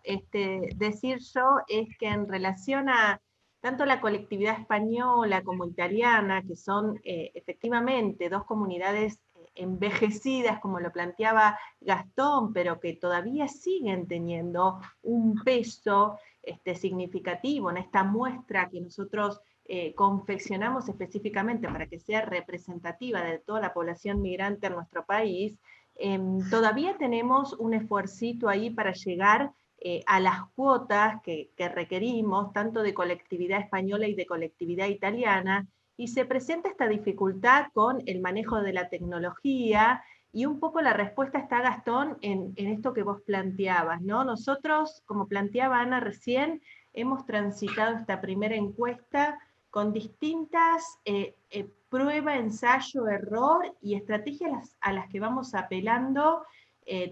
Speaker 4: decir yo es que en relación a tanto la colectividad española como italiana, que son efectivamente dos comunidades envejecidas, como lo planteaba Gastón, pero que todavía siguen teniendo un peso significativo en esta muestra que nosotros confeccionamos específicamente para que sea representativa de toda la población migrante en nuestro país, todavía tenemos un esfuercito ahí para llegar a las cuotas que requerimos, tanto de colectividad española y de colectividad italiana, y se presenta esta dificultad con el manejo de la tecnología, y un poco la respuesta está, Gastón, en esto que vos planteabas, ¿no? Nosotros, como planteaba Ana recién, hemos transitado esta primera encuesta con distintas prueba, ensayo, error y estrategias a las que vamos apelando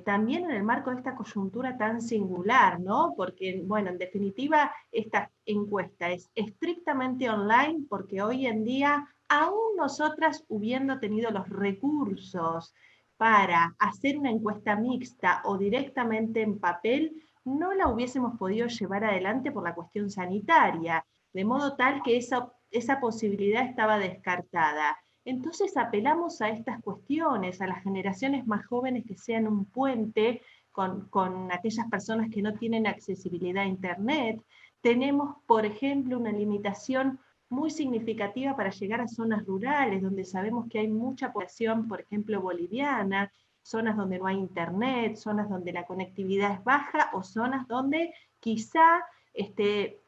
Speaker 4: también en el marco de esta coyuntura tan singular, ¿no? Porque, bueno, en definitiva, esta encuesta es estrictamente online porque hoy en día, aún nosotras hubiendo tenido los recursos para hacer una encuesta mixta o directamente en papel, no la hubiésemos podido llevar adelante por la cuestión sanitaria, de modo tal que esa posibilidad estaba descartada. Entonces apelamos a estas cuestiones, a las generaciones más jóvenes que sean un puente con aquellas personas que no tienen accesibilidad a Internet. Tenemos, por ejemplo, una limitación muy significativa para llegar a zonas rurales, donde sabemos que hay mucha población, por ejemplo, boliviana, zonas donde no hay Internet, zonas donde la conectividad es baja, o zonas donde quizá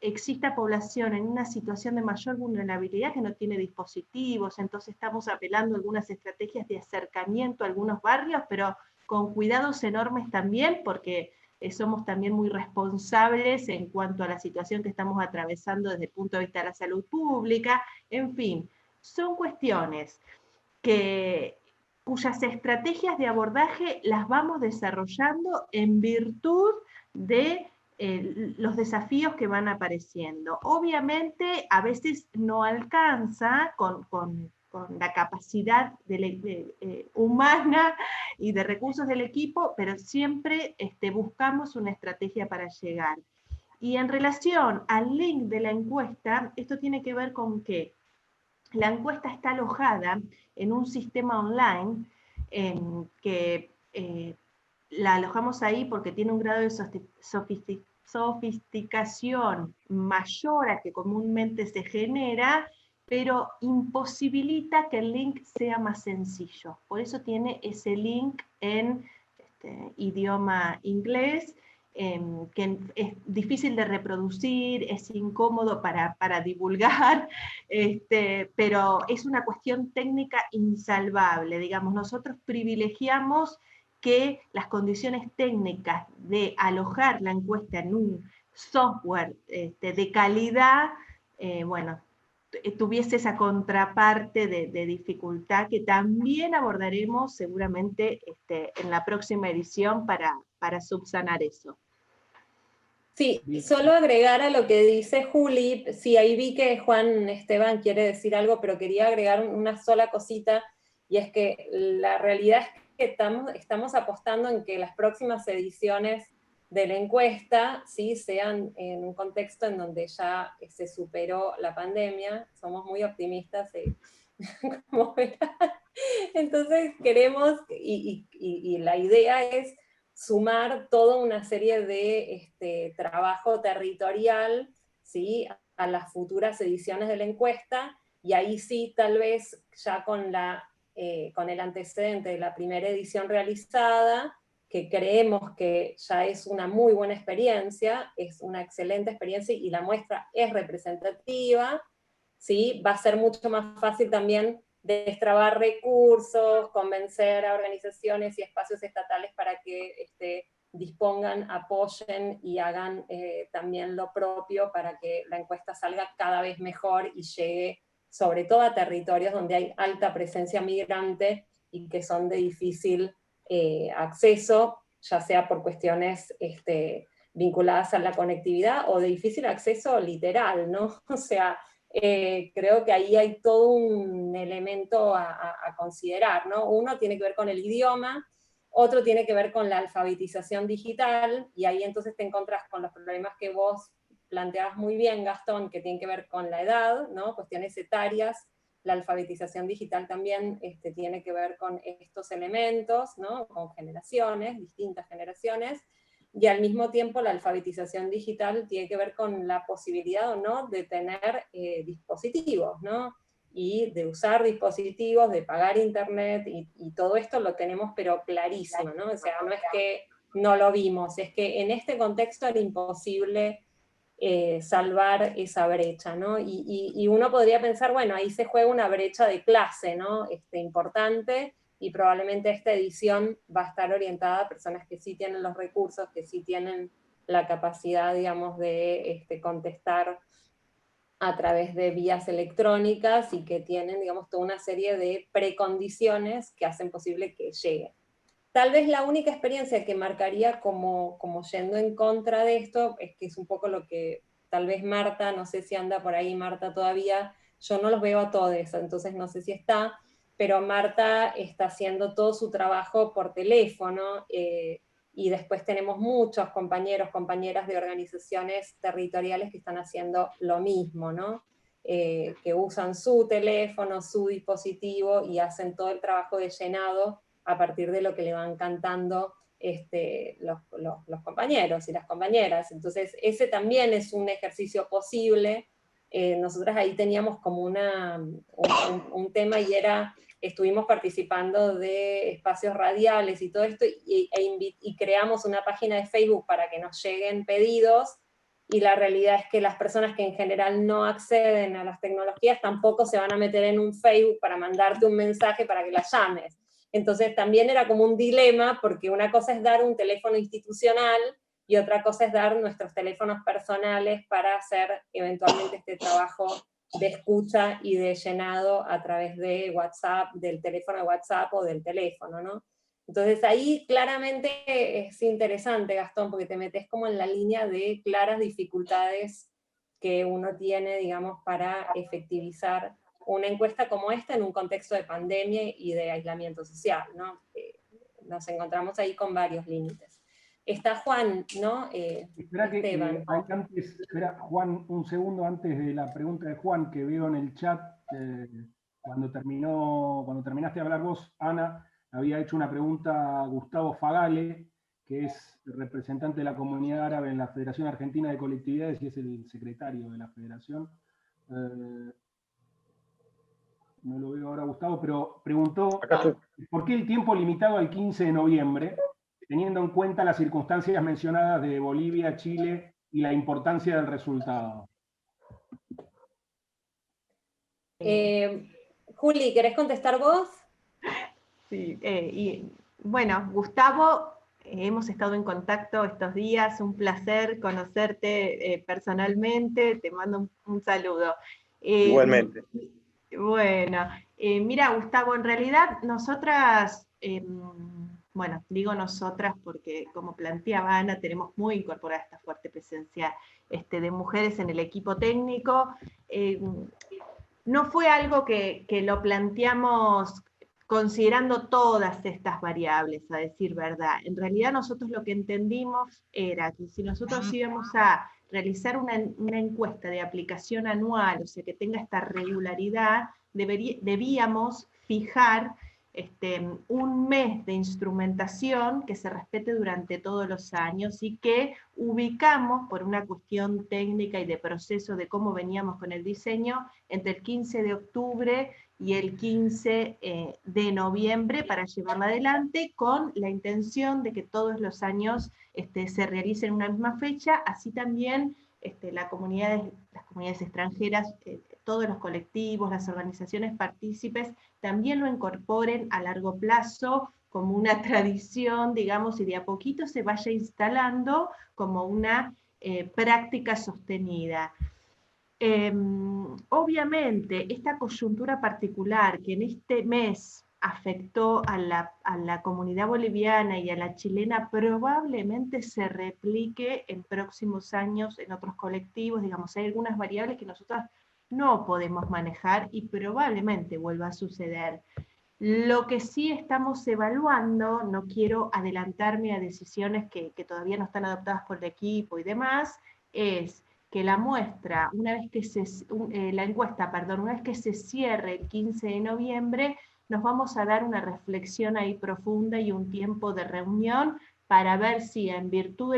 Speaker 4: exista población en una situación de mayor vulnerabilidad que no tiene dispositivos, entonces estamos apelando a algunas estrategias de acercamiento a algunos barrios, pero con cuidados enormes también, porque somos también muy responsables en cuanto a la situación que estamos atravesando desde el punto de vista de la salud pública. En fin, son cuestiones cuyas estrategias de abordaje las vamos desarrollando en virtud de los desafíos que van apareciendo. Obviamente, a veces no alcanza con la capacidad humana y de recursos del equipo, pero siempre buscamos una estrategia para llegar. Y en relación al link de la encuesta, esto tiene que ver con que la encuesta está alojada en un sistema online que la alojamos ahí porque tiene un grado de sofisticación mayor a que comúnmente se genera, pero imposibilita que el link sea más sencillo. Por eso tiene ese link en idioma inglés, que es difícil de reproducir, es incómodo para divulgar, pero es una cuestión técnica insalvable. Digamos, nosotros privilegiamos que las condiciones técnicas de alojar la encuesta en un software de calidad, bueno, tuviese esa contraparte de dificultad que también abordaremos seguramente en la próxima edición para subsanar eso.
Speaker 5: Sí, solo agregar a lo que dice Juli, sí, ahí vi que Juan Esteban quiere decir algo, pero quería agregar una sola cosita, y es que la realidad es que estamos apostando en que las próximas ediciones de la encuesta, ¿sí?, sean en un contexto en donde ya se superó la pandemia. Somos muy optimistas, como verán. Entonces queremos, y la idea es sumar toda una serie de trabajo territorial, ¿sí?, a las futuras ediciones de la encuesta, y ahí sí, tal vez ya con el antecedente de la primera edición realizada, que creemos que ya es una muy buena experiencia, es una excelente experiencia y la muestra es representativa, ¿sí?, va a ser mucho más fácil también destrabar recursos, convencer a organizaciones y espacios estatales para que dispongan, apoyen y hagan también lo propio para que la encuesta salga cada vez mejor y llegue sobre todo a territorios donde hay alta presencia migrante y que son de difícil acceso, ya sea por cuestiones vinculadas a la conectividad o de difícil acceso literal, ¿no? O sea, creo que ahí hay todo un elemento a considerar, ¿no? Uno tiene que ver con el idioma, otro tiene que ver con la alfabetización digital, y ahí entonces te encontrás con los problemas que vos planteabas muy bien, Gastón, que tienen que ver con la edad, ¿no?, cuestiones etarias. La alfabetización digital también tiene que ver con estos elementos, ¿no?, con generaciones, distintas generaciones, y al mismo tiempo la alfabetización digital tiene que ver con la posibilidad o no de tener dispositivos, ¿no?, y de usar dispositivos, de pagar internet, y todo esto lo tenemos pero clarísimo, ¿no? O sea, no es que no lo vimos, es que en este contexto era imposible salvar esa brecha, ¿no? Y uno podría pensar, bueno, ahí se juega una brecha de clase, ¿no?, importante, y probablemente esta edición va a estar orientada a personas que sí tienen los recursos, que sí tienen la capacidad, digamos, de contestar a través de vías electrónicas y que tienen, digamos, toda una serie de precondiciones que hacen posible que llegue. Tal vez la única experiencia que marcaría como yendo en contra de esto, es que es un poco lo que tal vez Marta, no sé si anda por ahí Marta todavía, yo no los veo a todos, entonces no sé si está, pero Marta está haciendo todo su trabajo por teléfono, y después tenemos muchos compañeros, compañeras de organizaciones territoriales que están haciendo lo mismo, ¿no? Que usan su teléfono, su dispositivo y hacen todo el trabajo de llenado a partir de lo que le van cantando los compañeros y las compañeras. Entonces, ese también es un ejercicio posible. Nosotras ahí teníamos como un tema y era, estuvimos participando de espacios radiales y todo esto, y creamos una página de Facebook para que nos lleguen pedidos, y la realidad es que las personas que en general no acceden a las tecnologías tampoco se van a meter en un Facebook para mandarte un mensaje para que las llames. Entonces también era como un dilema, porque una cosa es dar un teléfono institucional y otra cosa es dar nuestros teléfonos personales para hacer eventualmente este trabajo de escucha y de llenado a través de WhatsApp, del teléfono de WhatsApp o del teléfono, ¿no? Entonces ahí claramente es interesante, Gastón, porque te metes como en la línea de claras dificultades que uno tiene, digamos, para efectivizar una encuesta como esta en un contexto de pandemia y de aislamiento social, ¿no? Nos encontramos ahí con varios límites. Está Juan, ¿no?
Speaker 1: Espera
Speaker 5: Esteban.
Speaker 1: espera, Juan, un segundo antes de la pregunta de Juan, que veo en el chat, cuando terminaste de hablar vos, Ana, había hecho una pregunta a Gustavo Fagale, que es representante de la comunidad árabe en la Federación Argentina de Colectividades y es el secretario de la federación. No lo veo ahora, Gustavo, pero preguntó ¿por qué el tiempo limitado al 15 de noviembre, teniendo en cuenta las circunstancias mencionadas de Bolivia, Chile y la importancia del resultado?
Speaker 5: Juli, ¿querés contestar vos?
Speaker 4: Sí, y bueno, Gustavo, hemos estado en contacto estos días, un placer conocerte personalmente, te mando un saludo.
Speaker 6: Igualmente.
Speaker 4: Bueno, mira, Gustavo, en realidad nosotras, bueno, digo nosotras porque como planteaba Ana, tenemos muy incorporada esta fuerte presencia de mujeres en el equipo técnico. No fue algo que lo planteamos considerando todas estas variables, a decir verdad. En realidad nosotros lo que entendimos era que si nosotros íbamos a realizar una encuesta de aplicación anual, o sea, que tenga esta regularidad, debíamos fijar un mes de instrumentación que se respete durante todos los años y que ubicamos, por una cuestión técnica y de proceso de cómo veníamos con el diseño, entre el 15 de octubre y el 15 de noviembre para llevarla adelante con la intención de que todos los años se realice en una misma fecha, así también las comunidades extranjeras, todos los colectivos, las organizaciones partícipes, también lo incorporen a largo plazo como una tradición, digamos, y de a poquito se vaya instalando como una práctica sostenida. Obviamente, esta coyuntura particular que en este mes afectó a la comunidad boliviana y a la chilena probablemente se replique en próximos años en otros colectivos, digamos, hay algunas variables que nosotros no podemos manejar y probablemente vuelva a suceder. Lo que sí estamos evaluando, no quiero adelantarme a decisiones que todavía no están adoptadas por el equipo y demás, es que la muestra, la encuesta, una vez que se cierre el 15 de noviembre, nos vamos a dar una reflexión ahí profunda y un tiempo de reunión para ver si en virtud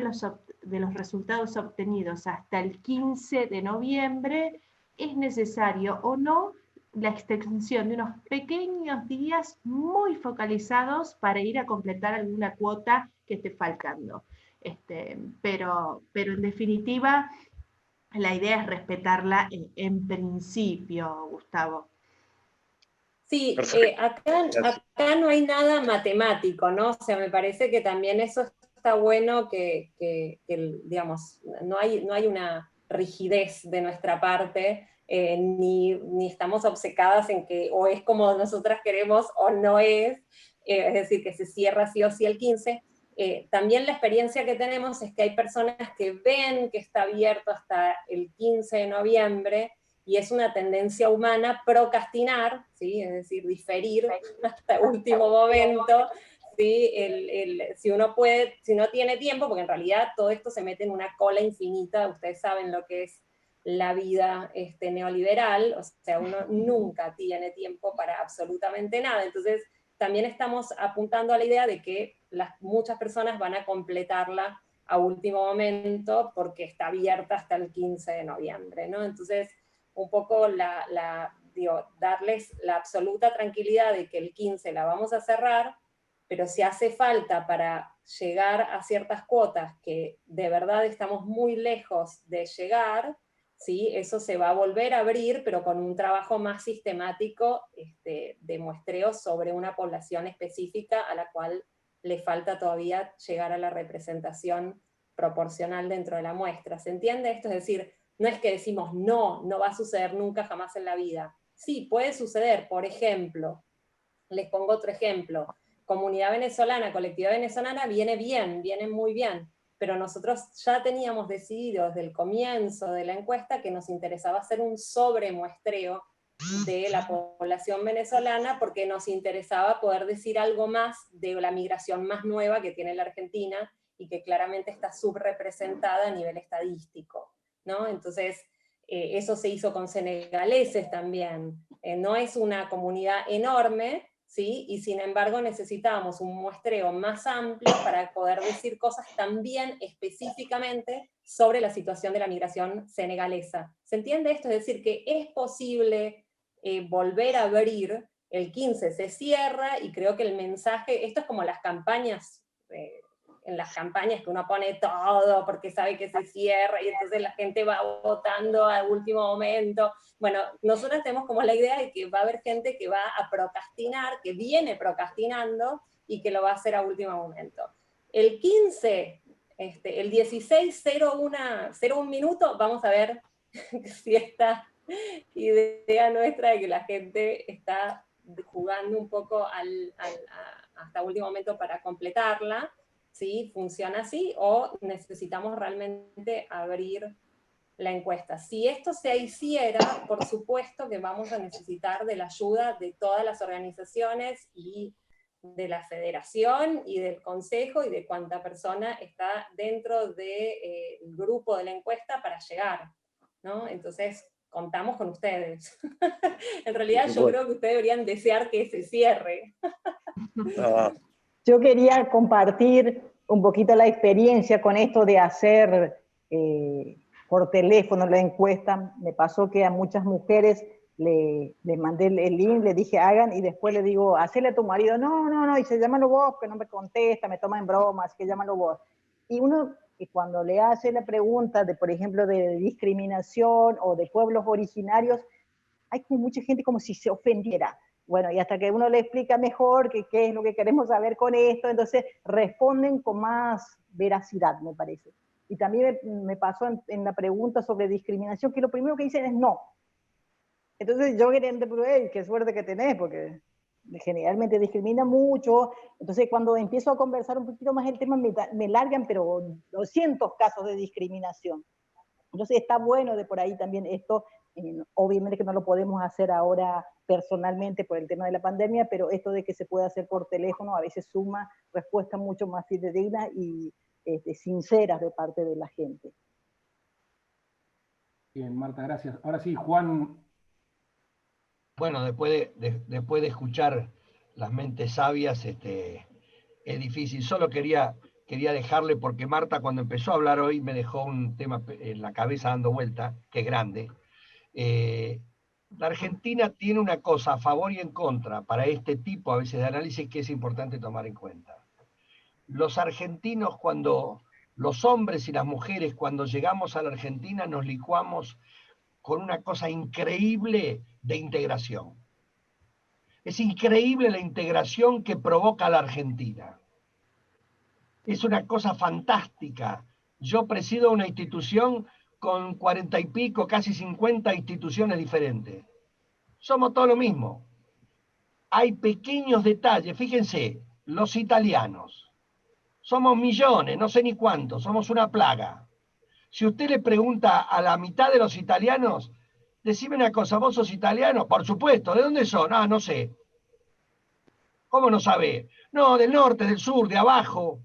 Speaker 4: de los resultados obtenidos hasta el 15 de noviembre es necesario o no la extensión de unos pequeños días muy focalizados para ir a completar alguna cuota que esté faltando. Pero en definitiva, la idea es respetarla en principio, Gustavo.
Speaker 5: Sí, acá no hay nada matemático, ¿no? O sea, me parece que también eso está bueno que digamos, no hay una rigidez de nuestra parte, ni estamos obcecadas en que o es como nosotras queremos o no es. es decir, que se cierra sí o sí el 15. También la experiencia que tenemos es que hay personas que ven que está abierto hasta el 15 de noviembre, y es una tendencia humana procrastinar, ¿sí? Es decir, diferir hasta el último momento, ¿sí? Si uno puede, si no tiene tiempo, porque en realidad todo esto se mete en una cola infinita, ustedes saben lo que es la vida neoliberal, o sea, uno nunca tiene tiempo para absolutamente nada. Entonces, también estamos apuntando a la idea de que muchas personas van a completarla a último momento porque está abierta hasta el 15 de noviembre, ¿no? Entonces, un poco darles la absoluta tranquilidad de que el 15 la vamos a cerrar, pero si hace falta para llegar a ciertas cuotas que de verdad estamos muy lejos de llegar, ¿sí? Eso se va a volver a abrir, pero con un trabajo más sistemático de muestreo sobre una población específica a la cual le falta todavía llegar a la representación proporcional dentro de la muestra. ¿Se entiende esto? Es decir, no es que decimos no va a suceder nunca jamás en la vida. Sí, puede suceder. Por ejemplo, les pongo otro ejemplo. Comunidad venezolana, colectividad venezolana viene bien, viene muy bien, pero nosotros ya teníamos decidido desde el comienzo de la encuesta que nos interesaba hacer un sobremuestreo de la población venezolana porque nos interesaba poder decir algo más de la migración más nueva que tiene la Argentina y que claramente está subrepresentada a nivel estadístico, ¿no? Entonces, eso se hizo con senegaleses también. No es una comunidad enorme, ¿sí? Y sin embargo necesitábamos un muestreo más amplio para poder decir cosas también específicamente sobre la situación de la migración senegalesa. ¿Se entiende esto? Es decir, que es posible volver a abrir, el 15 se cierra, y creo que el mensaje, esto es como las campañas, en las campañas que uno pone todo porque sabe que se cierra y entonces la gente va votando al último momento. Bueno, nosotros tenemos como la idea de que va a haber gente que va a procrastinar, que viene procrastinando y que lo va a hacer a último momento. El 15, el 16:01 minuto, vamos a ver si esta idea nuestra de que la gente está jugando un poco hasta último momento para completarla, ¿sí? ¿Funciona así o necesitamos realmente abrir la encuesta? Si esto se hiciera, por supuesto que vamos a necesitar de la ayuda de todas las organizaciones y de la federación y del consejo y de cuánta persona está dentro del grupo de la encuesta para llegar, ¿no? Entonces, contamos con ustedes. En realidad yo creo que ustedes deberían desear que se cierre.
Speaker 3: Yo quería compartir un poquito la experiencia con esto de hacer por teléfono la encuesta. Me pasó que a muchas mujeres les mandé el link, les dije hagan, y después le digo, hacele a tu marido, no, y se llámalo vos, que no me contesta, me toma en broma, así que llámalo vos. Y uno, cuando le hace la pregunta de, por ejemplo, de discriminación o de pueblos originarios, hay como mucha gente como si se ofendiera. Bueno, y hasta que uno le explica mejor qué es lo que queremos saber con esto, entonces responden con más veracidad, me parece. Y también me pasó en la pregunta sobre discriminación, que lo primero que dicen es no. Entonces yo quería entender, qué suerte que tenés, porque generalmente discrimina mucho. Entonces cuando empiezo a conversar un poquito más el tema, me largan, pero 200 casos de discriminación. Entonces está bueno de por ahí también esto. Obviamente que no lo podemos hacer ahora personalmente por el tema de la pandemia, pero esto de que se puede hacer por teléfono a veces suma respuestas mucho más fidedignas y sinceras de parte de la gente.
Speaker 1: Bien, Marta, gracias. Ahora sí, Juan.
Speaker 2: Bueno, después de escuchar las mentes sabias, es difícil. Solo quería dejarle, porque Marta cuando empezó a hablar hoy me dejó un tema en la cabeza dando vuelta, que es grande. La Argentina tiene una cosa a favor y en contra para este tipo a veces de análisis que es importante tomar en cuenta. Los argentinos, los hombres y las mujeres, cuando llegamos a la Argentina, nos licuamos con una cosa increíble de integración. Es increíble la integración que provoca la Argentina. Es una cosa fantástica. Yo presido una institución con 40 y pico, casi 50 instituciones diferentes. Somos todo lo mismo. hay pequeños detalles. Fíjense, los italianos, somos millones, no sé ni cuántos, somos una plaga. Si usted le pregunta a la mitad de los italianos, decime una cosa, ¿vos sos italiano? Por supuesto, ¿de dónde son? Ah, no sé. ¿Cómo no sabe? No, del norte, del sur, de abajo.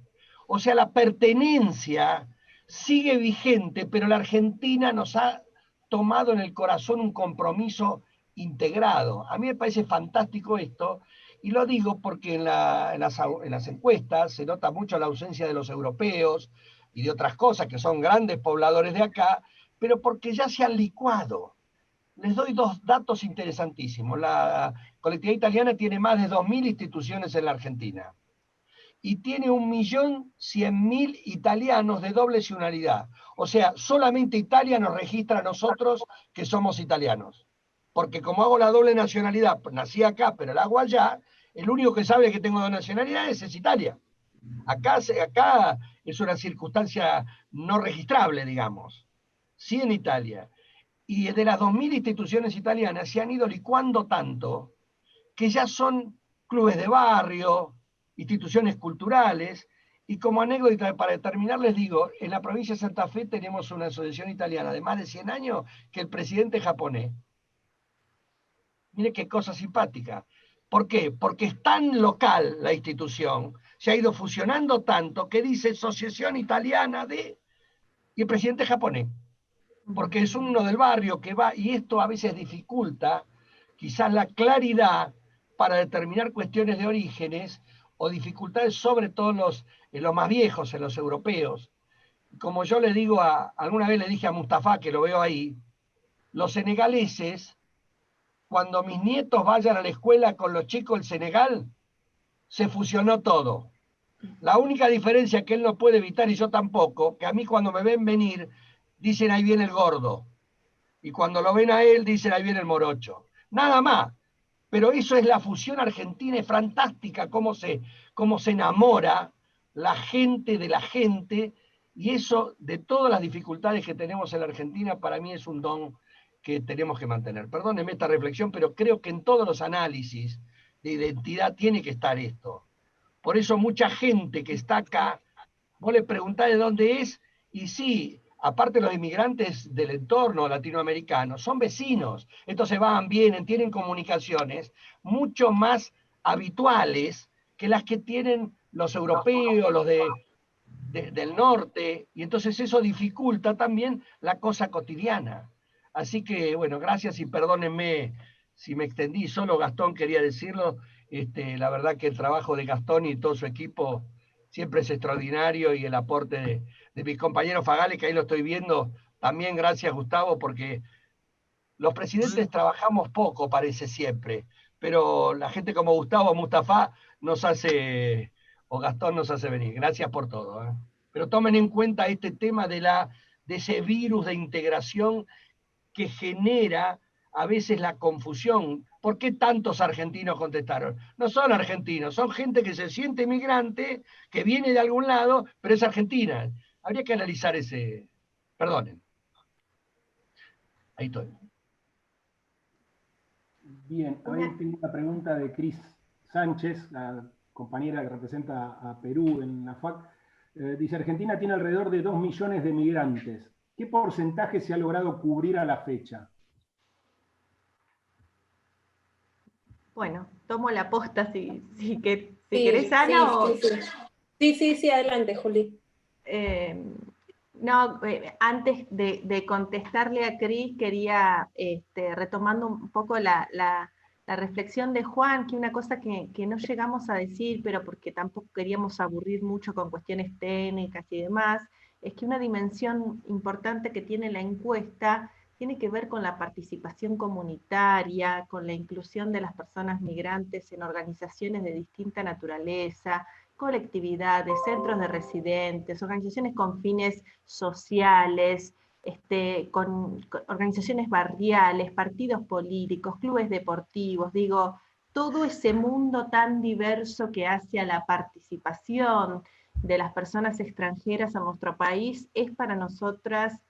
Speaker 2: O sea, la pertenencia sigue vigente, pero la Argentina nos ha tomado en el corazón un compromiso integrado. A mí me parece fantástico esto, y lo digo porque en las encuestas se nota mucho la ausencia de los europeos y de otras cosas que son grandes pobladores de acá, pero porque ya se han licuado. Les doy dos datos interesantísimos. La colectividad italiana tiene más de 2.000 instituciones en la Argentina y tiene 1.100.000 italianos de doble nacionalidad. O sea, solamente Italia nos registra a nosotros que somos italianos. Porque como hago la doble nacionalidad, nací acá, pero la hago allá, el único que sabe que tengo dos nacionalidades es Italia. Acá es una circunstancia no registrable, digamos. Sí en Italia. Y de las 2.000 instituciones italianas se han ido licuando tanto que ya son clubes de barrio, instituciones culturales, y como anécdota para terminar les digo, en la provincia de Santa Fe tenemos una asociación italiana de más de 100 años que el presidente es japonés. Mire qué cosa simpática. ¿Por qué? Porque es tan local la institución, se ha ido fusionando tanto que dice Asociación Italiana de... y el presidente es japonés. Porque es uno del barrio que va, y esto a veces dificulta quizás la claridad para determinar cuestiones de orígenes o dificultades sobre todo en los más viejos, en los europeos. Como yo le digo, alguna vez le dije a Mustafa, que lo veo ahí, los senegaleses, cuando mis nietos vayan a la escuela con los chicos del Senegal, se fusionó todo. La única diferencia que él no puede evitar, y yo tampoco, que a mí cuando me ven venir, dicen ahí viene el gordo. Y cuando lo ven a él, dicen ahí viene el morocho. Nada más. Pero eso es la fusión argentina, es fantástica, cómo se enamora la gente de la gente, y eso, de todas las dificultades que tenemos en la Argentina, para mí es un don que tenemos que mantener. Perdónenme esta reflexión, pero creo que en todos los análisis de identidad tiene que estar esto. Por eso mucha gente que está acá, vos le preguntás de dónde es, y sí, aparte los inmigrantes del entorno latinoamericano, son vecinos, entonces van, vienen, tienen comunicaciones mucho más habituales que las que tienen los europeos, los del norte, y entonces eso dificulta también la cosa cotidiana. Así que, bueno, gracias y perdónenme si me extendí, solo Gastón quería decirlo, la verdad que el trabajo de Gastón y todo su equipo siempre es extraordinario, y el aporte de mis compañeros Fagales, que ahí lo estoy viendo, también gracias Gustavo, porque los presidentes trabajamos poco, parece siempre, pero la gente como Gustavo, Mustafa, nos hace, o Gastón nos hace venir. Gracias por todo. Pero tomen en cuenta este tema de ese virus de integración que genera a veces la confusión. ¿Por qué tantos argentinos contestaron? No son argentinos, son gente que se siente migrante, que viene de algún lado, pero es argentina. Habría que analizar ese... Perdonen. Ahí estoy.
Speaker 1: Bien, ahí tengo una pregunta de Cris Sánchez, la compañera que representa a Perú en la FAC. Dice, Argentina tiene alrededor de 2 millones de migrantes. ¿Qué porcentaje se ha logrado cubrir a la fecha?
Speaker 4: Bueno, tomo la posta si querés, Ana.
Speaker 5: Sí, adelante, Juli.
Speaker 4: Antes de contestarle a Cris, quería, retomando un poco la reflexión de Juan, que una cosa que no llegamos a decir, pero porque tampoco queríamos aburrir mucho con cuestiones técnicas y demás, es que una dimensión importante que tiene la encuesta tiene que ver con la participación comunitaria, con la inclusión de las personas migrantes en organizaciones de distinta naturaleza, colectividades, centros de residentes, organizaciones con fines sociales, con organizaciones barriales, partidos políticos, clubes deportivos, digo, todo ese mundo tan diverso que hace a la participación de las personas extranjeras en nuestro país es para nosotras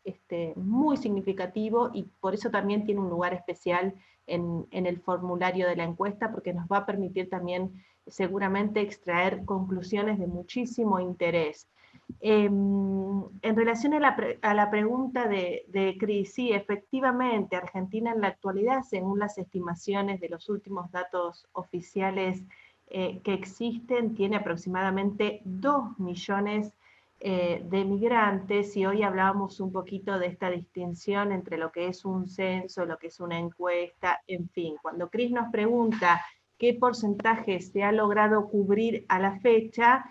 Speaker 4: muy significativo, y por eso también tiene un lugar especial en el formulario de la encuesta, porque nos va a permitir también seguramente extraer conclusiones de muchísimo interés. En relación a la pregunta de Cris, sí, efectivamente, Argentina en la actualidad, según las estimaciones de los últimos datos oficiales que existen, tiene aproximadamente 2 millones de migrantes, y hoy hablábamos un poquito de esta distinción entre lo que es un censo, lo que es una encuesta, en fin. Cuando Cris nos pregunta qué porcentaje se ha logrado cubrir a la fecha,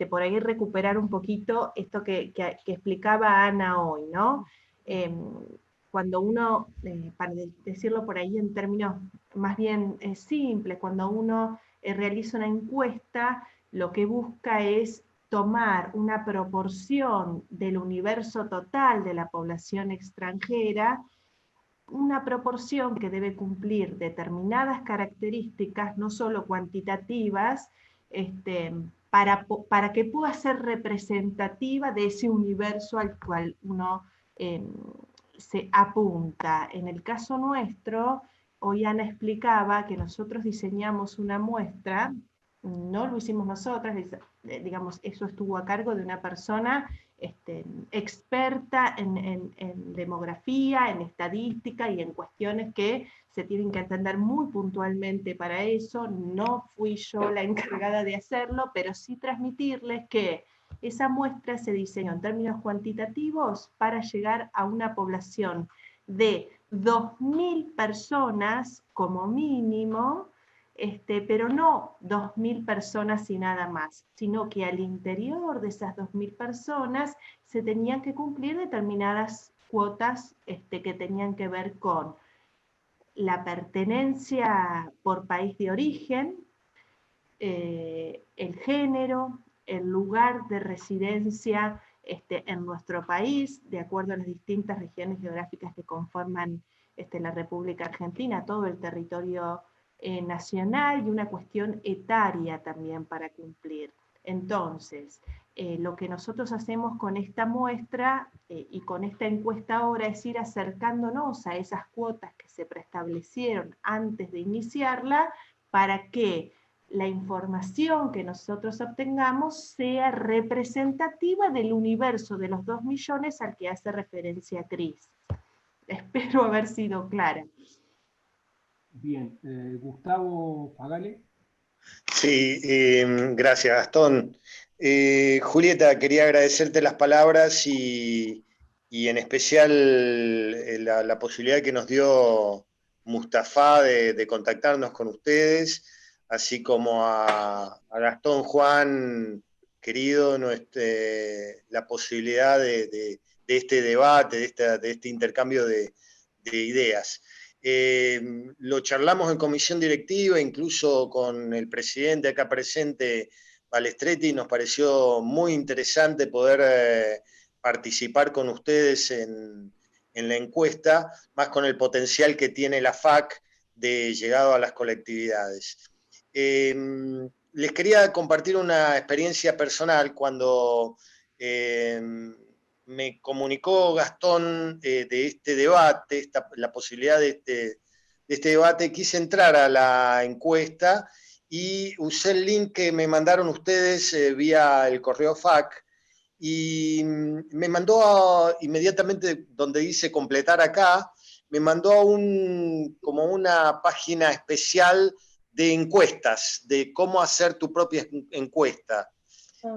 Speaker 4: por ahí recuperar un poquito esto que explicaba Ana hoy, ¿no? Cuando uno, para decirlo por ahí en términos más bien simples, cuando uno realiza una encuesta, lo que busca es tomar una proporción del universo total de la población extranjera, una proporción que debe cumplir determinadas características, no solo cuantitativas, para que pueda ser representativa de ese universo al cual uno se apunta. En el caso nuestro, hoy Ana explicaba que nosotros diseñamos una muestra, no lo hicimos nosotras, digamos, eso estuvo a cargo de una persona experta en demografía, en estadística y en cuestiones que se tienen que entender muy puntualmente para eso. No fui yo la encargada de hacerlo, pero sí transmitirles que esa muestra se diseñó en términos cuantitativos para llegar a una población de 2.000 personas como mínimo, pero no 2.000 personas y nada más, sino que al interior de esas 2.000 personas se tenían que cumplir determinadas cuotas que tenían que ver con la pertenencia por país de origen, el género, el lugar de residencia en nuestro país, de acuerdo a las distintas regiones geográficas que conforman la República Argentina, todo el territorio nacional, y una cuestión etaria también para cumplir. Entonces, lo que nosotros hacemos con esta muestra y con esta encuesta ahora es ir acercándonos a esas cuotas que se preestablecieron antes de iniciarla, para que la información que nosotros obtengamos sea representativa del universo de los 2 millones al que hace referencia Cris. Espero haber sido clara.
Speaker 1: Bien, Gustavo Fagale.
Speaker 6: Sí, gracias, Gastón. Julieta, quería agradecerte las palabras y en especial la posibilidad que nos dio Mustafa de contactarnos con ustedes, así como a Gastón, Juan, querido, la posibilidad de este debate, de este intercambio de ideas. Lo charlamos en comisión directiva, incluso con el presidente acá presente, Balestretti, y nos pareció muy interesante poder participar con ustedes en la encuesta, más con el potencial que tiene la FAC de llegado a las colectividades. Les quería compartir una experiencia personal cuando me comunicó Gastón de este debate, la posibilidad de este debate. Quise entrar a la encuesta y usé el link que me mandaron ustedes vía el correo FAC, y me mandó inmediatamente donde dice completar acá, me mandó como una página especial de encuestas, de cómo hacer tu propia encuesta.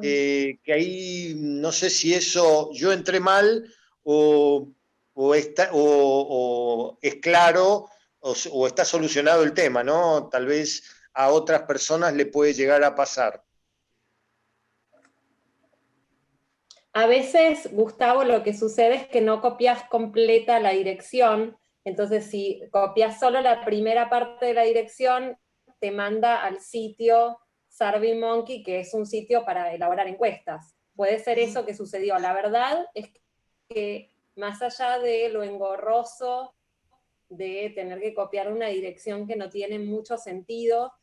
Speaker 6: Que ahí no sé si eso yo entré mal o es claro o está solucionado el tema, ¿no? Tal vez a otras personas le puede llegar a pasar.
Speaker 5: A veces, Gustavo, lo que sucede es que no copias completa la dirección, entonces si copias solo la primera parte de la dirección, te manda al sitio SurveyMonkey, que es un sitio para elaborar encuestas. Puede ser eso que sucedió. La verdad es que más allá de lo engorroso de tener que copiar una dirección que no tiene mucho sentido,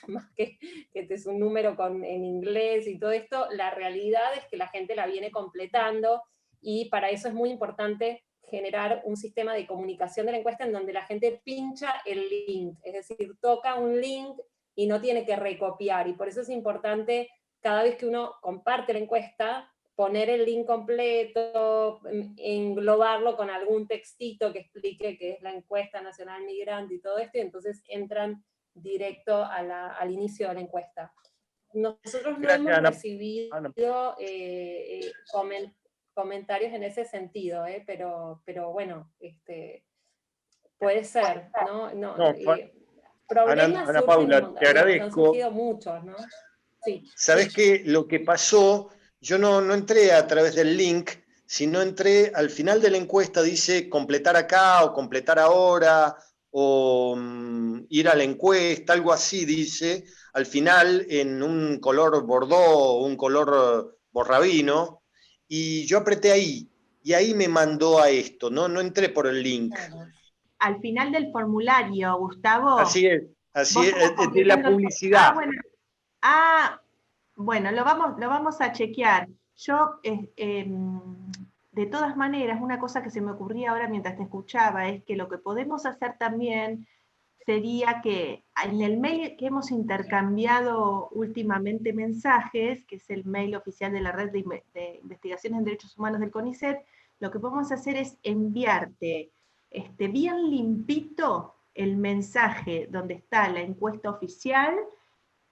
Speaker 5: más que es un número en inglés y todo esto, la realidad es que la gente la viene completando, y para eso es muy importante generar un sistema de comunicación de la encuesta en donde la gente pincha el link, es decir, toca un link y no tiene que recopiar, y por eso es importante cada vez que uno comparte la encuesta, poner el link completo, englobarlo con algún textito que explique qué es la encuesta nacional migrante y todo esto, y entonces entran directo al inicio de la encuesta. Nosotros no hemos recibido comentarios en ese sentido, pero bueno, puede ser, ¿no? Problemas
Speaker 6: Ana
Speaker 5: surgen
Speaker 6: Paula, te agradezco.
Speaker 5: han surgido muchos, ¿no? Sí.
Speaker 6: ¿Sabés qué? Lo que pasó, yo no entré a través del link, sino entré al final de la encuesta, dice completar acá o completar ahora, o ir a la encuesta, algo así dice, al final en un color bordó o un color borrabino, y yo apreté ahí, y ahí me mandó a esto, no entré por el link.
Speaker 4: Al final del formulario, Gustavo.
Speaker 6: Así es de la publicidad.
Speaker 4: Bueno, lo vamos a chequear. Yo, de todas maneras, una cosa que se me ocurría ahora mientras te escuchaba es que lo que podemos hacer también sería que en el mail que hemos intercambiado últimamente mensajes, que es el mail oficial de la Red de Investigaciones en Derechos Humanos del CONICET, lo que podemos hacer es enviarte bien limpito el mensaje donde está la encuesta oficial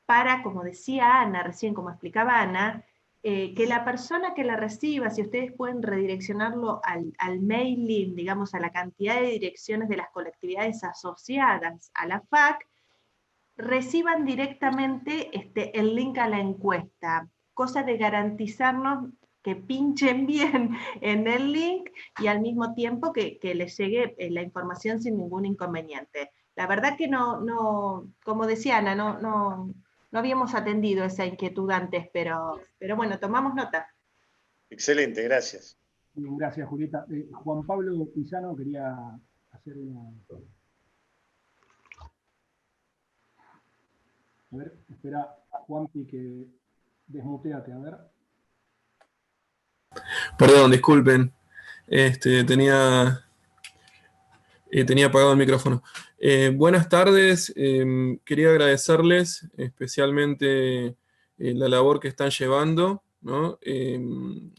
Speaker 4: para, como decía Ana recién, como explicaba Ana, que la persona que la reciba, si ustedes pueden redireccionarlo al mailing, digamos, a la cantidad de direcciones de las colectividades asociadas a la FAC, reciban directamente el link a la encuesta, cosa de garantizarnos que pinchen bien en el link y al mismo tiempo que les llegue la información sin ningún inconveniente. La verdad que no como decía Ana, no habíamos atendido esa inquietud antes, pero bueno, tomamos nota.
Speaker 6: Excelente, gracias.
Speaker 1: Bien, gracias, Julieta. Juan Pablo Pizano quería hacer una... A ver, espera, Juanpi, que desmuteate, a ver.
Speaker 7: Perdón, disculpen. Tenía apagado el micrófono. Buenas tardes. Quería agradecerles especialmente la labor que están llevando, ¿no?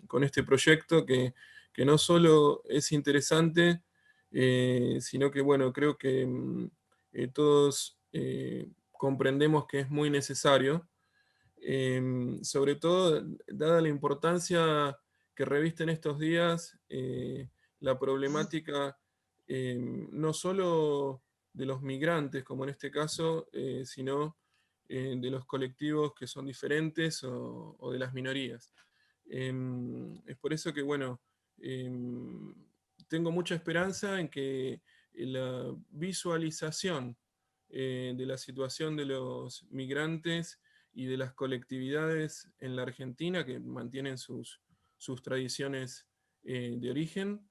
Speaker 7: Con este proyecto que no solo es interesante, sino que, bueno, creo que todos comprendemos que es muy necesario, sobre todo dada la importancia que reviste en estos días la problemática no solo de los migrantes, como en este caso, sino de los colectivos que son diferentes o de las minorías. Es por eso que, bueno, tengo mucha esperanza en que la visualización de la situación de los migrantes y de las colectividades en la Argentina que mantienen sus tradiciones de origen,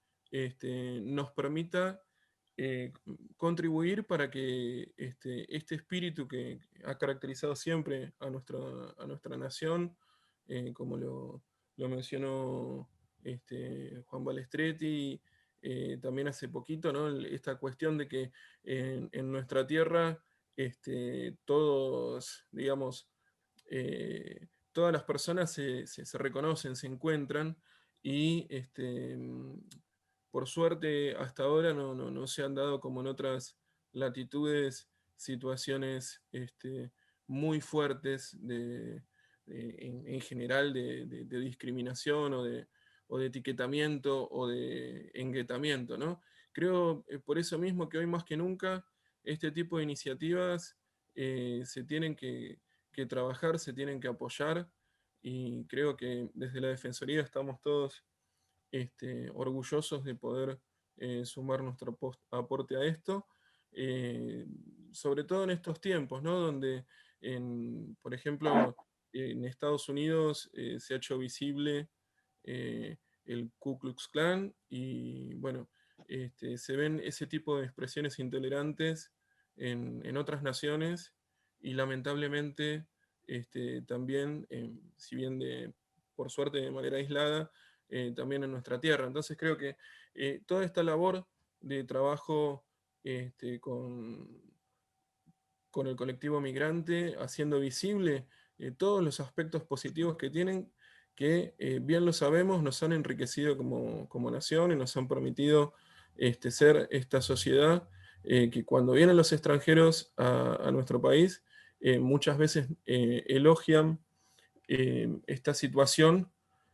Speaker 7: nos permita contribuir para que este espíritu que ha caracterizado siempre a nuestra nación, como lo mencionó Juan Balestretti, también hace poquito, ¿no? Esta cuestión de que en nuestra tierra todos, digamos, todas las personas se reconocen, se encuentran y por suerte hasta ahora no se han dado como en otras latitudes situaciones muy fuertes en general de discriminación o de etiquetamiento o de enguetamiento, ¿no? Creo por eso mismo que hoy más que nunca este tipo de iniciativas se tienen que trabajar, se tienen que apoyar, y creo que desde la Defensoría estamos todos orgullosos de poder sumar nuestro aporte a esto, sobre todo en estos tiempos, ¿no? Donde, por ejemplo, en Estados Unidos se ha hecho visible el Ku Klux Klan y, bueno, se ven ese tipo de expresiones intolerantes en otras naciones y lamentablemente también, si bien por suerte de manera aislada, también en nuestra tierra. Entonces creo que toda esta labor de trabajo con el colectivo migrante, haciendo visible todos los aspectos positivos que tienen, que bien lo sabemos, nos han enriquecido como nación y nos han permitido ser esta sociedad que cuando vienen los extranjeros a nuestro país, muchas veces elogian esta situación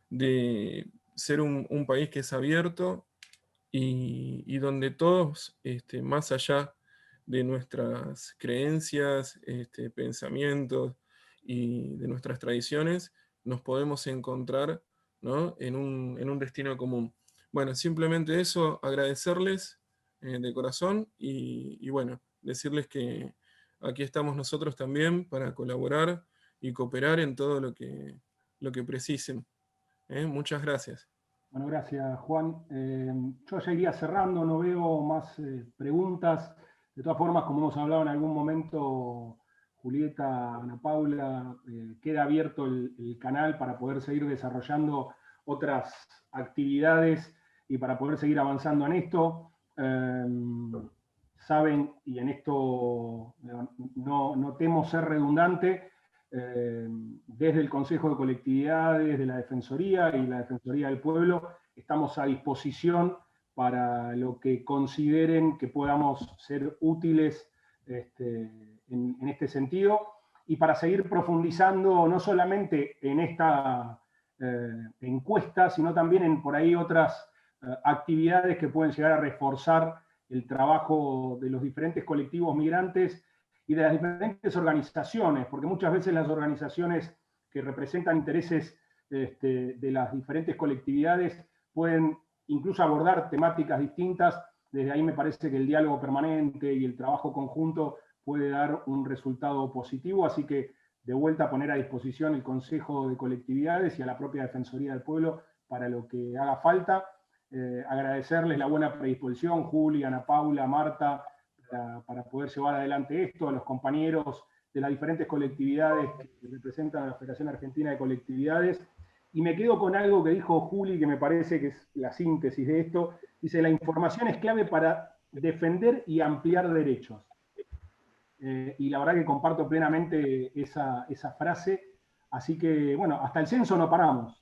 Speaker 7: de ser un país que es abierto y donde todos, más allá de nuestras creencias, pensamientos y de nuestras tradiciones, nos podemos encontrar, ¿no?, en un destino común. Bueno, simplemente eso, agradecerles de corazón y bueno, decirles que aquí estamos nosotros también para colaborar y cooperar en todo lo que precisen. Muchas gracias.
Speaker 1: Bueno, gracias, Juan. Yo ya iría cerrando, no veo más preguntas. De todas formas, como hemos hablado en algún momento, Julieta, Ana Paula, queda abierto el canal para poder seguir desarrollando otras actividades y para poder seguir avanzando en esto. Saben, y en esto no temo ser redundante, desde el Consejo de Colectividades, de la Defensoría y la Defensoría del Pueblo, estamos a disposición para lo que consideren que podamos ser útiles en este sentido, y para seguir profundizando no solamente en esta encuesta, sino también en por ahí otras actividades que pueden llegar a reforzar el trabajo de los diferentes colectivos migrantes y de las diferentes organizaciones, porque muchas veces las organizaciones que representan intereses de las diferentes colectividades pueden incluso abordar temáticas distintas. Desde ahí me parece que el diálogo permanente y el trabajo conjunto puede dar un resultado positivo, así que de vuelta a poner a disposición el Consejo de Colectividades y a la propia Defensoría del Pueblo para lo que haga falta. Agradecerles la buena predisposición, Juli, Ana Paula, Marta, para poder llevar adelante esto, a los compañeros de las diferentes colectividades que representan a la Federación Argentina de Colectividades. Y me quedo con algo que dijo Juli, que me parece que es la síntesis de esto. Dice, la información es clave para defender y ampliar derechos. Y la verdad que comparto plenamente esa frase. Así que, bueno, hasta el censo no paramos.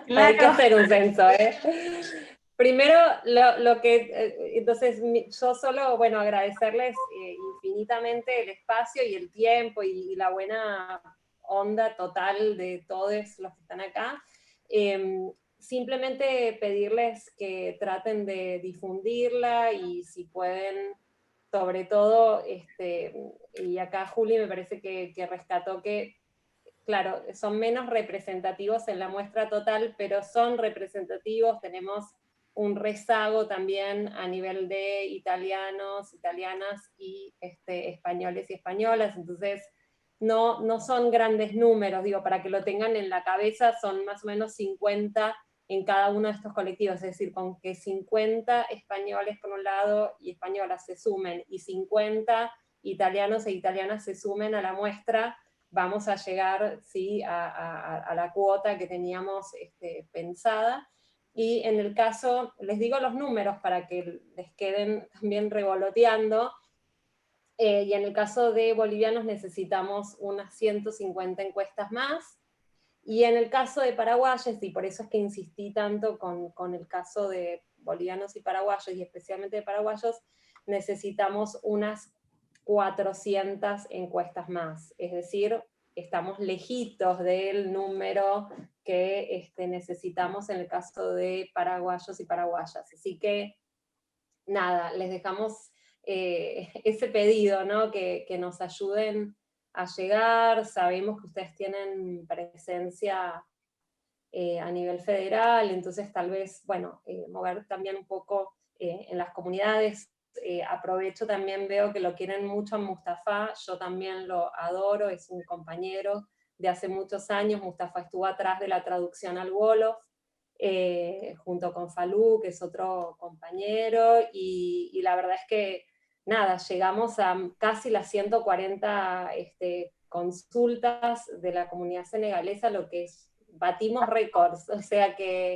Speaker 5: Claro. Hay que hacer un censo, ¿eh? Primero, entonces yo solo, bueno, agradecerles infinitamente el espacio y el tiempo y la buena onda total de todos los que están acá. Simplemente pedirles que traten de difundirla y si pueden, sobre todo, y acá Juli me parece que rescató que, claro, son menos representativos en la muestra total, pero son representativos, tenemos un rezago también a nivel de italianos, italianas y españoles y españolas, entonces no son grandes números, digo, para que lo tengan en la cabeza, son más o menos 50 en cada uno de estos colectivos, es decir, con que 50 españoles por un lado y españolas se sumen, y 50 italianos e italianas se sumen a la muestra, vamos a llegar, ¿sí?, a la cuota que teníamos pensada. Y en el caso, les digo los números para que les queden también revoloteando, y en el caso de bolivianos necesitamos unas 150 encuestas más, y en el caso de paraguayos, y por eso es que insistí tanto con el caso de bolivianos y paraguayos, y especialmente de paraguayos, necesitamos unas 400 encuestas más, es decir, estamos lejitos del número que necesitamos en el caso de paraguayos y paraguayas. Así que, nada, les dejamos ese pedido, ¿no? Que nos ayuden a llegar. Sabemos que ustedes tienen presencia a nivel federal, entonces tal vez, bueno, mover también un poco en las comunidades. Aprovecho también, veo que lo quieren mucho a Mustafa, yo también lo adoro, es un compañero de hace muchos años. Mustafa estuvo atrás de la traducción al Wolof, junto con Falú, que es otro compañero, y la verdad es que, nada, llegamos a casi las 140 consultas de la comunidad senegalesa, lo que es, batimos récords, o sea que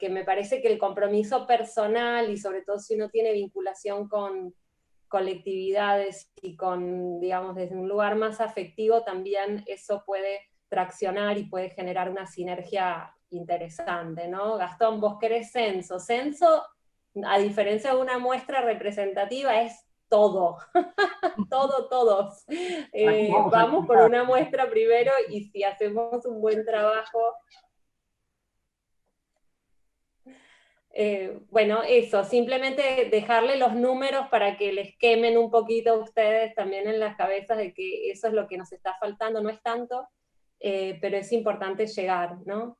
Speaker 5: me parece que el compromiso personal, y sobre todo si uno tiene vinculación con colectividades y con, digamos, desde un lugar más afectivo, también eso puede traccionar y puede generar una sinergia interesante, ¿no? Gastón, vos querés censo. Censo, a diferencia de una muestra representativa, es todo. Todos. Vamos por una muestra primero, y si hacemos un buen trabajo... bueno, eso, simplemente dejarle los números para que les quemen un poquito a ustedes también en las cabezas de que eso es lo que nos está faltando, no es tanto, pero es importante llegar, ¿no?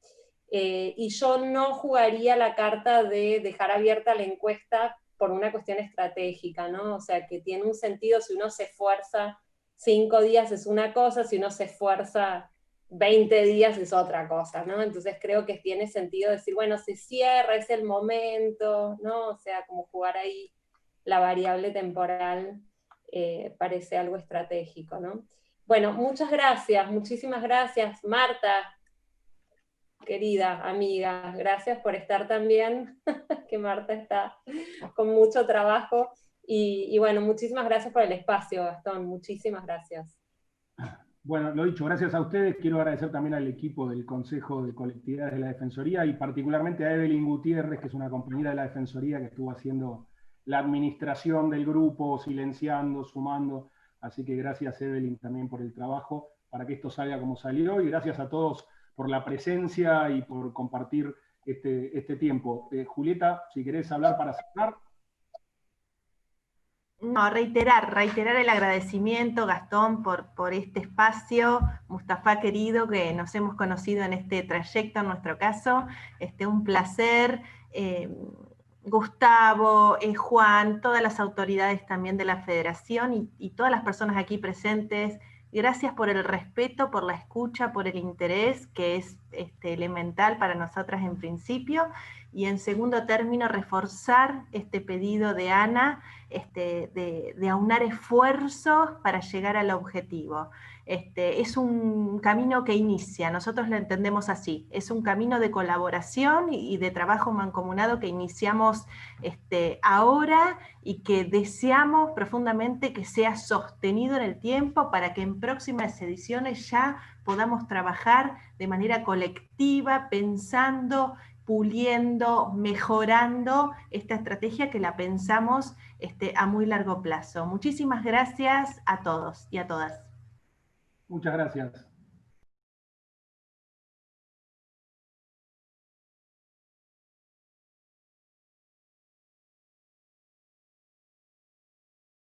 Speaker 5: Y yo no jugaría la carta de dejar abierta la encuesta por una cuestión estratégica, ¿no? O sea, que tiene un sentido si uno se esfuerza 5 días es una cosa, si uno se esfuerza 20 días es otra cosa, ¿no? Entonces creo que tiene sentido decir, bueno, se cierra, es el momento, ¿no? O sea, como jugar ahí la variable temporal parece algo estratégico, ¿no? Bueno, muchas gracias, muchísimas gracias, Marta, querida amiga, gracias por estar también, que Marta está con mucho trabajo, y bueno, muchísimas gracias por el espacio, Gastón, muchísimas gracias.
Speaker 1: Bueno, lo dicho, gracias a ustedes. Quiero agradecer también al equipo del Consejo de Colectividades de la Defensoría y particularmente a Evelyn Gutiérrez, que es una compañera de la Defensoría que estuvo haciendo la administración del grupo, silenciando, sumando. Así que gracias, Evelyn, también por el trabajo para que esto salga como salió, y gracias a todos por la presencia y por compartir este tiempo. Julieta, si querés hablar para cerrar.
Speaker 4: No, reiterar el agradecimiento, Gastón, por este espacio, Mustafa querido, que nos hemos conocido en este trayecto, en nuestro caso, un placer, Gustavo, Juan, todas las autoridades también de la Federación y todas las personas aquí presentes, gracias por el respeto, por la escucha, por el interés, que es elemental para nosotras en principio, y en segundo término, reforzar este pedido de Ana, de aunar esfuerzos para llegar al objetivo. Es un camino que inicia, nosotros lo entendemos así, es un camino de colaboración y de trabajo mancomunado que iniciamos ahora y que deseamos profundamente que sea sostenido en el tiempo para que en próximas ediciones ya podamos trabajar de manera colectiva, pensando, puliendo, mejorando esta estrategia que la pensamos a muy largo plazo. Muchísimas gracias a todos y a todas.
Speaker 1: Muchas gracias.